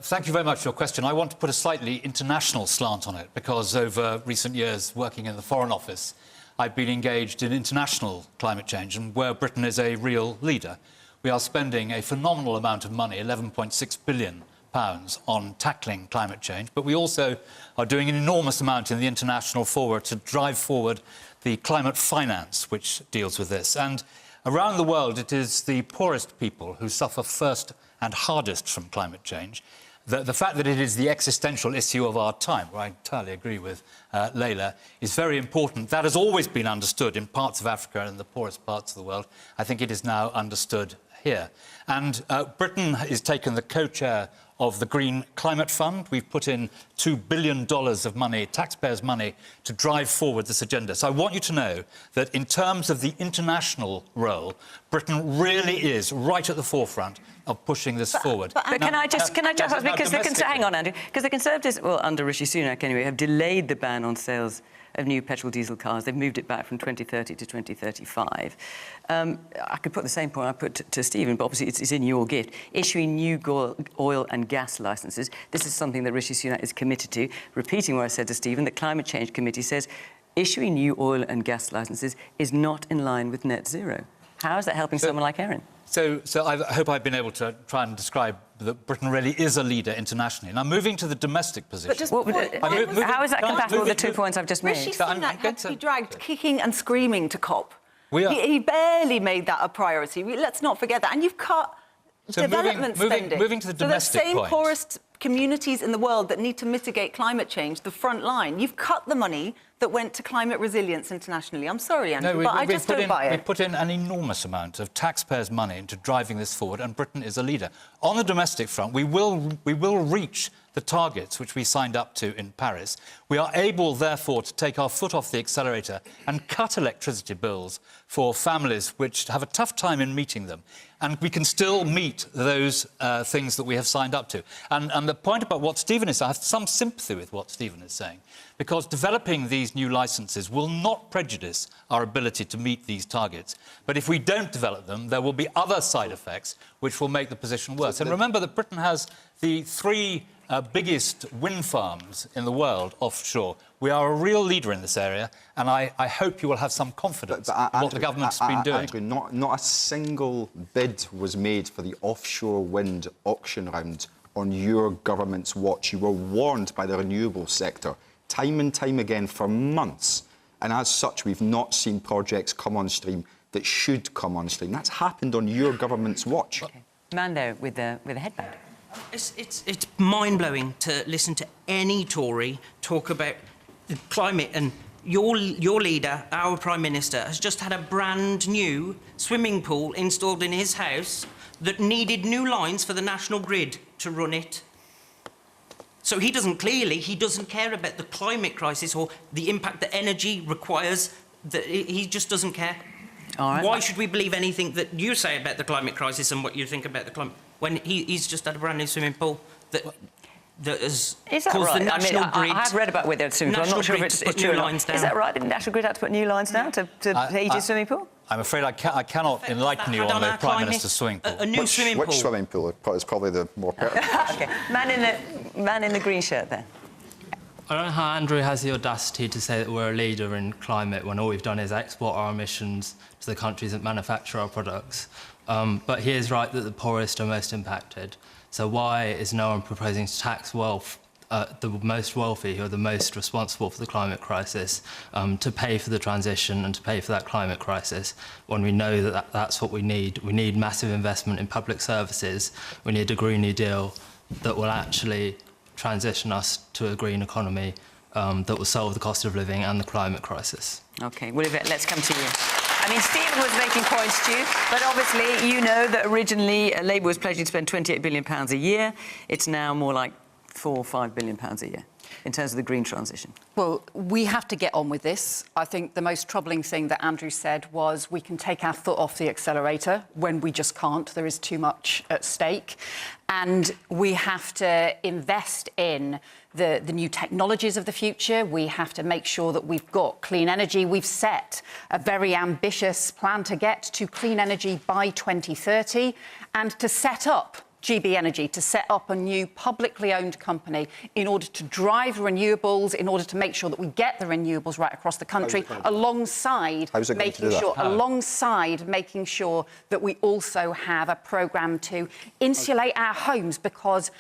thank you very much for your question. I want to put a slightly international slant on it, because over recent years, working in the Foreign Office, I've been engaged in international climate change, and where Britain is a real leader. We are spending a phenomenal amount of money, £11.6 billion, on tackling climate change, but we also are doing an enormous amount in the international forward to drive forward the climate finance, which deals with this. And around the world, it is the poorest people who suffer first and hardest from climate change. The fact that it is the existential issue of our time, where I entirely agree with Layla, is very important. That has always been understood in parts of Africa and the poorest parts of the world. I think it is now understood here. And Britain has taken the co-chair of the Green Climate Fund. We've put in $2 billion of money, taxpayers' money, to drive forward this agenda. So I want you to know that in terms of the international role, Britain really is right at the forefront of pushing this forward. But can I just ask, because hang on, Andrew, because the Conservatives, well, under Rishi Sunak anyway, have delayed the ban on sales of new petrol diesel cars. They've moved it back from 2030 to 2035. I could put the same point I put to Stephen, but obviously it's in your gift. Issuing new oil and gas licences. This is something that Rishi Sunak is committed to. Repeating what I said to Stephen, the Climate Change Committee says issuing new oil and gas licences is not in line with net zero. How is that helping someone like Erin? So I hope I've been able to try and describe that Britain really is a leader internationally. Now, moving to the domestic position... How is that compatible with the 2 points I've just made? Rishi Sunak had to be dragged kicking and screaming to COP. We are... He barely made that a priority. Let's not forget that. And you've cut development spending. Moving to the domestic point. So the same poorest communities in the world that need to mitigate climate change, the front line, you've cut the money that went to climate resilience internationally. I'm sorry, Andrew, but I just don't buy it. We put in an enormous amount of taxpayers' money into driving this forward, and Britain is a leader. On the domestic front, we will reach the targets which we signed up to in Paris. We are able, therefore, to take our foot off the accelerator and cut electricity bills for families which have a tough time in meeting them. And we can still meet those things that we have signed up to. And the point about what Stephen is saying, I have some sympathy with what Stephen is saying, because developing these new licences will not prejudice our ability to meet these targets. But if we don't develop them, there will be other side effects which will make the position worse. And remember that Britain has the three biggest wind farms in the world offshore. We are a real leader in this area, and I hope you will have some confidence in what the government's been doing. Andrew, not a single bid was made for the offshore wind auction round on your government's watch. You were warned by the renewable sector time and time again for months, and as such we've not seen projects come on stream that should come on stream. That's happened on your government's watch. Okay. Man there with a headband. It's mind-blowing to listen to any Tory talk about the climate and your leader, our Prime Minister, has just had a brand new swimming pool installed in his house that needed new lines for the national grid to run it. So he doesn't care about the climate crisis or the impact that energy requires. He just doesn't care. All right. Why should we believe anything that you say about the climate crisis and what you think about the climate when he's just had a brand new swimming pool that has caused the national grid? I have read about whether it's swimming pool. I'm not sure if it's true or not. Is that right? The national grid had to put new lines down to heat his swimming pool? I'm afraid I cannot enlighten you on the Prime Minister's swimming pool. A new swimming pool. Which swimming pool is probably the more pertinent question. Okay. Man in the green shirt there. I don't know how Andrew has the audacity to say that we're a leader in climate when all we've done is export our emissions to the countries that manufacture our products. But he is right that the poorest are most impacted. So why is no one proposing to tax the most wealthy, who are the most responsible for the climate crisis, to pay for the transition and to pay for that climate crisis, when we know that that's what we need? We need massive investment in public services. We need a Green New Deal that will actually transition us to a green economy that will solve the cost of living and the climate crisis. OK, well, Yvette, let's come to you. I mean, Stephen was making points to you, but obviously you know that originally Labour was pledging to spend £28 billion a year. It's now more like £4 or £5 billion a year in terms of the green transition. Well, we have to get on with this. I think the most troubling thing that Andrew said was we can take our foot off the accelerator when we just can't. There is too much at stake. And we have to invest in the new technologies of the future. We have to make sure that we've got clean energy. We've set a very ambitious plan to get to clean energy by 2030 and to set up GB Energy, to set up a new publicly owned company in order to drive renewables, in order to make sure that we get the renewables right across the country, alongside making sure that we also have a programme to insulate our homes, because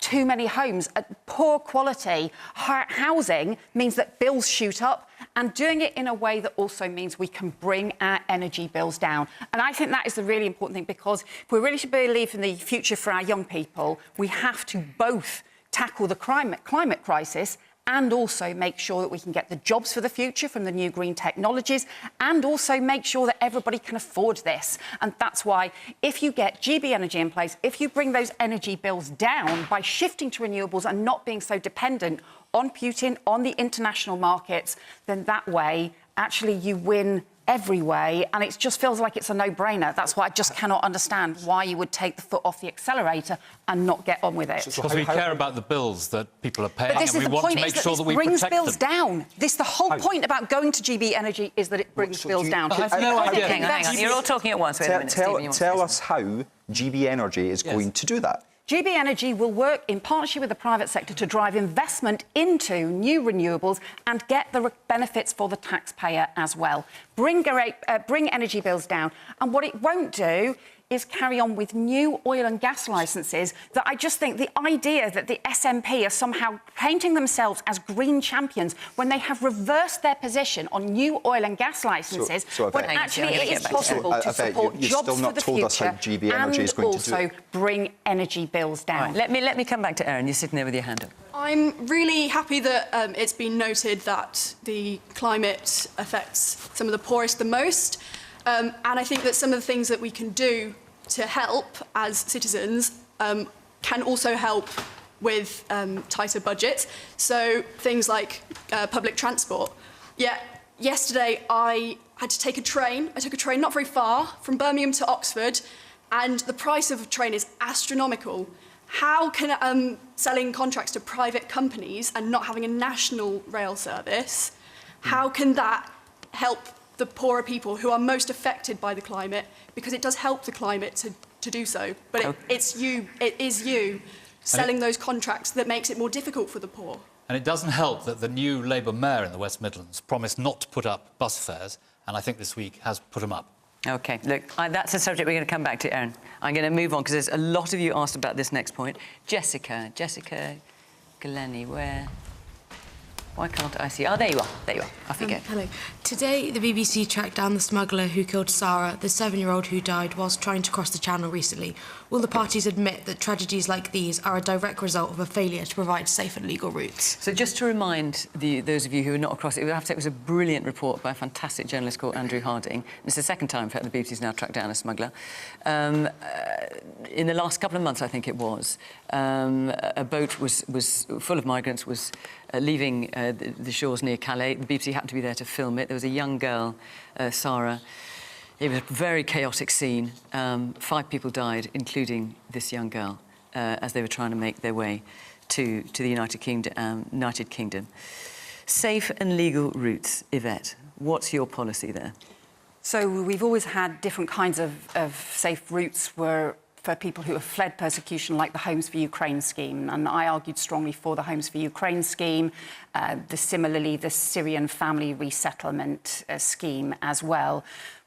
too many homes, poor quality housing means that bills shoot up, and doing it in a way that also means we can bring our energy bills down. And I think that is the really important thing, because if we really should believe in the future for our young people, we have to both tackle the climate crisis and also make sure that we can get the jobs for the future from the new green technologies, and also make sure that everybody can afford this. And that's why, if you get GB Energy in place, if you bring those energy bills down by shifting to renewables and not being so dependent on Putin, on the international markets, then that way, actually, you win every way, and it just feels like it's a no-brainer. That's why I just cannot understand why you would take the foot off the accelerator and not get on with it. Because we care about the bills that people are paying, and we want to make sure that we brings protect bills them. down. The whole point about going to GB Energy is that it brings bills down. I have no idea. Hang on. You're all talking at once. Wait a minute, Stephen, tell us how GB Energy is going to do that. GB Energy will work in partnership with the private sector to drive investment into new renewables and get the benefits for the taxpayer as well. Bring energy bills down. And what it won't do is carry on with new oil and gas licences that I just think the idea that the SNP are somehow painting themselves as green champions when they have reversed their position on new oil and gas licences, when actually it is possible to support jobs for the future and also bring energy bills down. Right, let me come back to Erin. You're sitting there with your hand up. I'm really happy that it's been noted that the climate affects some of the poorest the most. And I think that some of the things that we can do to help as citizens can also help with tighter budgets. So things like public transport. Yeah, yesterday I had to take a train. I took a train not very far, from Birmingham to Oxford, and the price of a train is astronomical. How can selling contracts to private companies and not having a national rail service, how can that help the poorer people who are most affected by the climate? Because it does help the climate to do so. But it is you selling those contracts that makes it more difficult for the poor. And it doesn't help that the new Labour mayor in the West Midlands promised not to put up bus fares, and I think this week has put them up. OK, look, that's a subject we're going to come back to, Erin. I'm going to move on, because there's a lot of you asked about this next point. Jessica Glennie, where? Why can't I see? Oh, there you are. There you are. Off you go. Hello. Today, the BBC tracked down the smuggler who killed Sarah, the 7-year-old who died whilst trying to cross the Channel recently. Will the parties admit that tragedies like these are a direct result of a failure to provide safe and legal routes? So just to remind those of you who are not across it, it was a brilliant report by a fantastic journalist called Andrew Harding. It's the second time, in fact, the BBC's now tracked down a smuggler. In the last couple of months, I think it was, a boat was full of migrants, was leaving the shores near Calais. The BBC happened to be there to film it. There was a young girl, Sarah. It was a very chaotic scene. 5 people died, including this young girl, as they were trying to make their way to the United Kingdom. Safe and legal routes, Yvette. What's your policy there? So we've always had different kinds of safe routes for people who have fled persecution, like the Homes for Ukraine scheme. And I argued strongly for the Homes for Ukraine scheme, similarly the Syrian family resettlement scheme as well.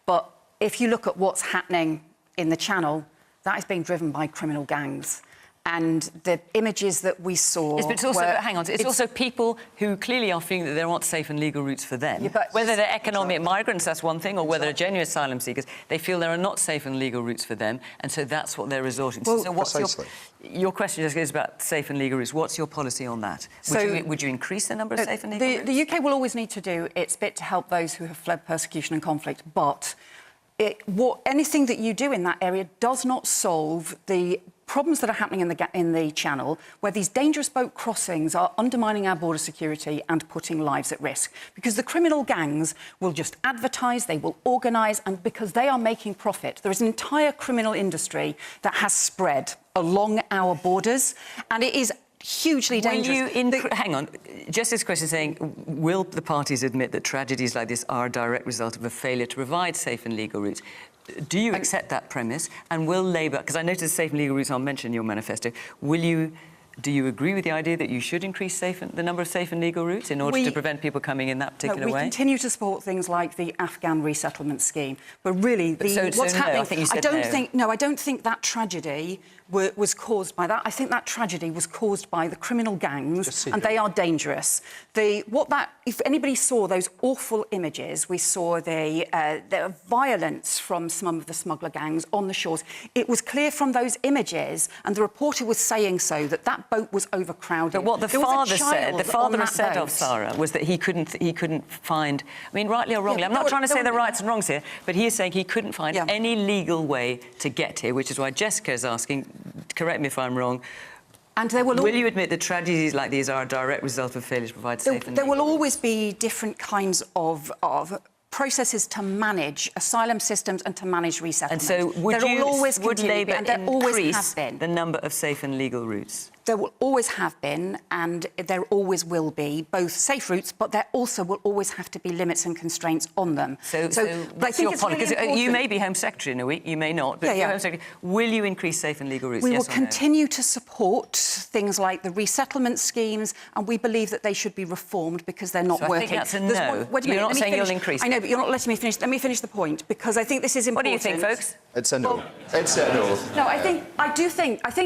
But if you look at what's happening in the Channel, that is being driven by criminal gangs. And the images that we saw... Yes, but it's also, hang on, it's also people who clearly are feeling that there aren't safe and legal routes for them. Yeah, whether they're economic migrants, that's one thing, or whether they're genuine asylum seekers, they feel there are not safe and legal routes for them, and so that's what they're resorting to. Well, so what's your question just is about safe and legal routes. What's your policy on that? Would you increase the number of safe and legal routes? The UK will always need to do its bit to help those who have fled persecution and conflict, but anything that you do in that area does not solve the problems that are happening in the Channel, where these dangerous boat crossings are undermining our border security and putting lives at risk. Because the criminal gangs will just advertise, they will organise, and because they are making profit, there is an entire criminal industry that has spread along our borders, and it is hugely dangerous. Hang on, just this question saying, will the parties admit that tragedies like this are a direct result of a failure to provide safe and legal routes? Do you accept that premise? And will Labour, because I noticed safe and legal routes aren't mentioned in your manifesto, do you agree with the idea that you should increase the number of safe and legal routes in order to prevent people coming in that particular way? We continue to support things like the Afghan resettlement scheme, but really, what's happening? I think you said I don't think that tragedy was caused by that. I think that tragedy was caused by the criminal gangs, and they are dangerous. If anybody saw those awful images, we saw the violence from some of the smuggler gangs on the shores. It was clear from those images, and the reporter was saying so, that boat was overcrowded. But what the father said of Sarah was that he couldn't find. I mean, rightly or wrongly, I'm not trying to say the rights and wrongs here, but he is saying he couldn't find any legal way to get here, which is why Jessica is asking. Correct me if I'm wrong. And will you admit that tragedies like these are a direct result of failure to provide safe and legal routes? There will always be different kinds of processes to manage asylum systems and to manage resettlement. And so would Labour increase the number of safe and legal routes? There will always have been, and there always will be, both safe routes, but there also will always have to be limits and constraints on them. So what's your policy? Because you may be Home Secretary in a week, you may not, but if you're Home Secretary, will you increase safe and legal routes? We will continue to support things like the resettlement schemes, and we believe that they should be reformed because they're not working. I think that's a no. You're not saying you'll increase. I know, but you're not letting me finish. Let me finish the point, because I think this is important. What do you think, folks? It's a no. It's a no. No, I think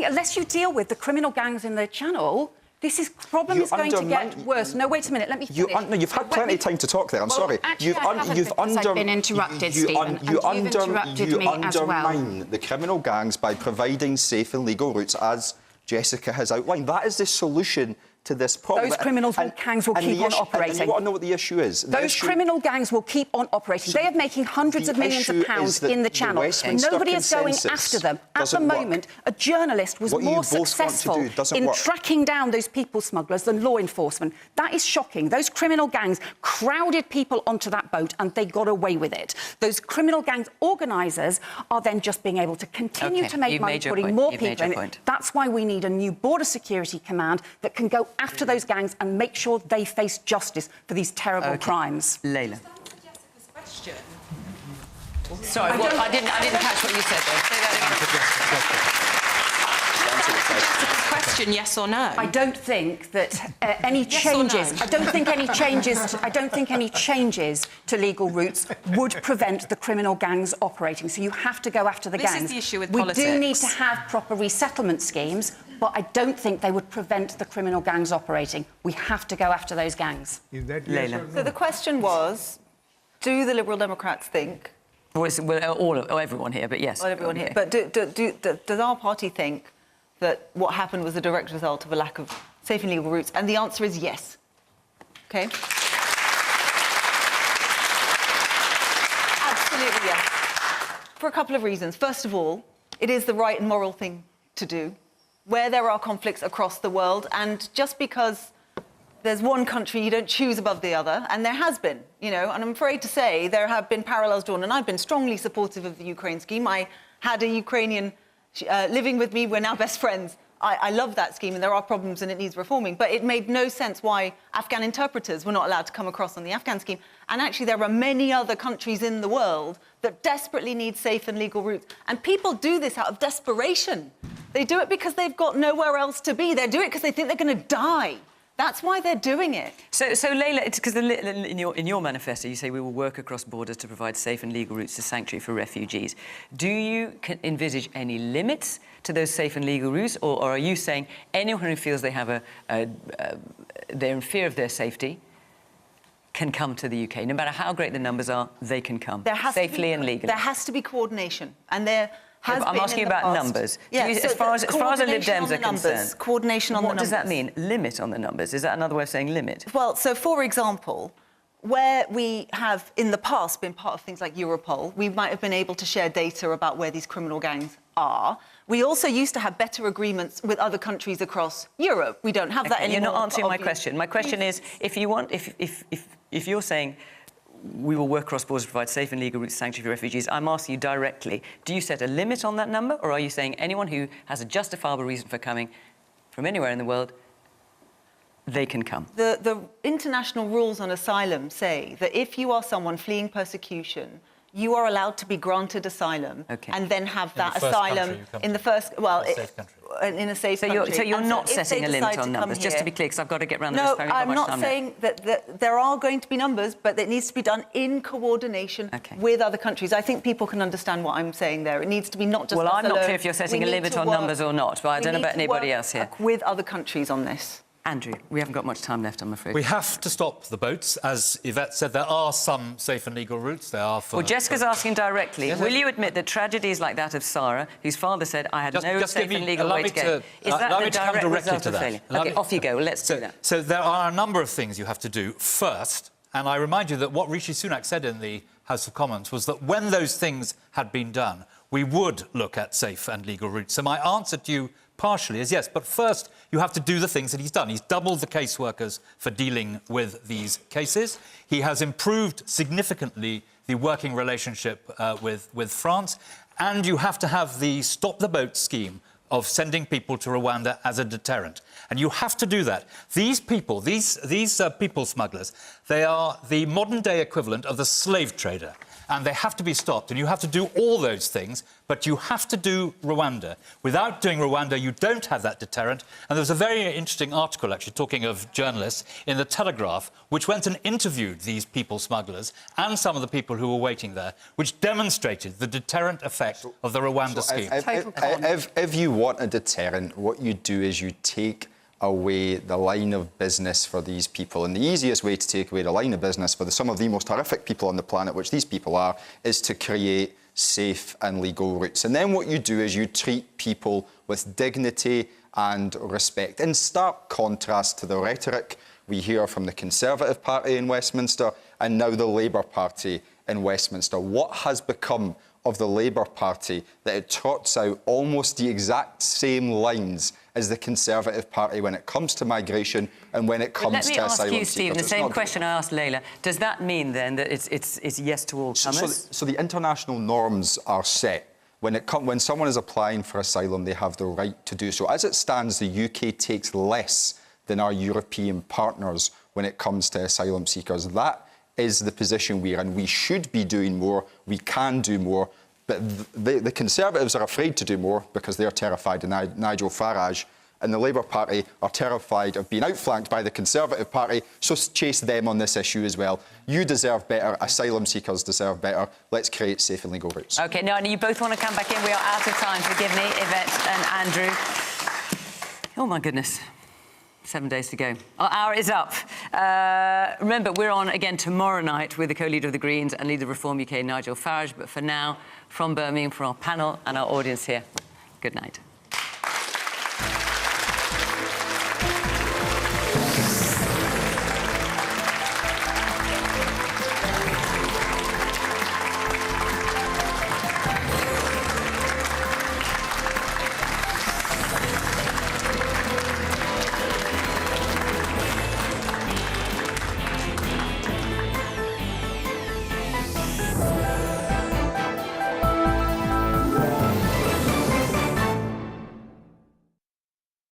unless you deal with the criminal gangs in the Channel, this problem is going to get worse. No, wait a minute. Let me finish. You've had plenty of time to talk there. I'm sorry. I've been interrupted, Stephen. You undermine the criminal gangs by providing safe and legal routes, as Jessica has outlined. That is the solution to this problem. Those criminal gangs will keep on operating. And you want to know what the issue is? Those criminal gangs will keep on operating. They are making hundreds of millions of pounds in the Channel. Nobody is going after them. At the moment, a journalist was more successful in tracking down those people smugglers than law enforcement. That is shocking. Those criminal gangs crowded people onto that boat and they got away with it. Those criminal gangs organisers are then just being able to continue to make money, putting more people in it. That's why we need a new border security command that can go after those gangs and make sure they face justice for these terrible crimes. Layla. Jessica's question. Sorry, I didn't catch what you said there. Say that again. Question, yes or no? I don't think that any Yes or changes. no? I don't think any changes. I don't think any changes to legal routes would prevent the criminal gangs operating. So you have to go after the This gangs. is the issue with we politics. do need to have proper resettlement schemes, but I don't think they would prevent the criminal gangs operating. We have to go after those gangs. Is that Layla. yes or no? So the question was, do the Liberal Democrats think... Well, everyone here, but yes. Well, everyone here. But does our party think that what happened was a direct result of a lack of safe and legal routes? And the answer is yes. OK? Absolutely yes. For a couple of reasons. First of all, it is the right and moral thing to do where there are conflicts across the world, and just because there's one country you don't choose above the other, and there has been, you know, and I'm afraid to say there have been parallels drawn, and I've been strongly supportive of the Ukraine scheme. I had a Ukrainian living with me, we're now best friends. I love that scheme, and there are problems and it needs reforming, but it made no sense why Afghan interpreters were not allowed to come across on the Afghan scheme. And actually there are many other countries in the world that desperately need safe and legal routes. And people do this out of desperation. They do it because they've got nowhere else to be. They do it because they think they're going to die. That's why they're doing it. So Layla, it's because in your manifesto you say we will work across borders to provide safe and legal routes to sanctuary for refugees. Do you envisage any limits to those safe and legal routes, or are you saying anyone who feels they have they're in fear of their safety can come to the UK? No matter how great the numbers are, they can come safely and legally. There has to be coordination, and there has I'm been asking in the about past. numbers. Yeah, As far as the Lib Dems are concerned, coordination on the numbers. what does that mean? Limit on the numbers? Is that another way of saying limit? Well, so for example, where we have in the past been part of things like Europol, we might have been able to share data about where these criminal gangs are. We also used to have better agreements with other countries across Europe. We don't have that anymore. You're not answering my question. My question is, if you're saying we will work cross borders to provide safe and legal routes to sanctuary for refugees, I'm asking you directly, do you set a limit on that number, or are you saying anyone who has a justifiable reason for coming from anywhere in the world, they can come? The international rules on asylum say that if you are someone fleeing persecution, you are allowed to be granted asylum and then have that asylum in the first, in a safe country. So you're not setting a limit on numbers, just to be clear, because I've got to get round No, this. I'm not saying that there are going to be numbers, but it needs to be done in coordination with other countries. I think people can understand what I'm saying there. It needs to be not just Well, us I'm not alone. clear if you're setting We a need limit to on work- numbers or not, but I don't know about anybody else here. With other countries on this. Andrew, we haven't got much time left, I'm afraid. We have to stop the boats. As Yvette said, there are some safe and legal routes. There are for... Well, Jessica's asking directly, Yes, will you admit that tragedies like that of Sarah, whose father said, I had no just safe and legal way to get, is that the direct result of failure? OK, off you go. Let's do that. So there are a number of things you have to do first, and I remind you that what Rishi Sunak said in the House of Commons was that when those things had been done, we would look at safe and legal routes. So my answer to you partially is yes, but first you have to do the things that he's done. He's doubled the caseworkers for dealing with these cases. He has improved significantly the working relationship with France, and you have to have the Stop the Boat scheme of sending people to Rwanda as a deterrent. And you have to do that. These people, these people smugglers, they are the modern-day equivalent of the slave trader. And they have to be stopped. And you have to do all those things, but you have to do Rwanda. Without doing Rwanda, you don't have that deterrent. And there was a very interesting article, actually, talking of journalists, in The Telegraph, which went and interviewed these people smugglers and some of the people who were waiting there, which demonstrated the deterrent effect of the Rwanda scheme. If you want a deterrent, what you do is you take away the line of business for these people. And the easiest way to take away the line of business for some of the most horrific people on the planet, which these people are, is to create safe and legal routes. And then what you do is you treat people with dignity and respect. In stark contrast to the rhetoric we hear from the Conservative Party in Westminster and now the Labour Party in Westminster. What has become of the Labour Party that it trots out almost the exact same lines as the Conservative Party when it comes to migration and when it comes to asylum seekers? Let me ask you, Stephen, the same question I asked Layla. Does that mean, then, that it's yes to all comers? So the international norms are set. When someone is applying for asylum, they have the right to do so. As it stands, the UK takes less than our European partners when it comes to asylum seekers. That is the position we're in. We should be doing more. We can do more. But the Conservatives are afraid to do more because they're terrified of Nigel Farage, and the Labour Party are terrified of being outflanked by the Conservative Party, so chase them on this issue as well. You deserve better. Asylum seekers deserve better. Let's create safe and legal routes. OK, now, you both want to come back in. We are out of time. Forgive me, Yvette and Andrew. Oh, my goodness. 7 days to go. Our hour is up. Remember, we're on again tomorrow night with the co-leader of the Greens and leader of Reform UK, Nigel Farage. But for now, from Birmingham, for our panel and our audience here, good night.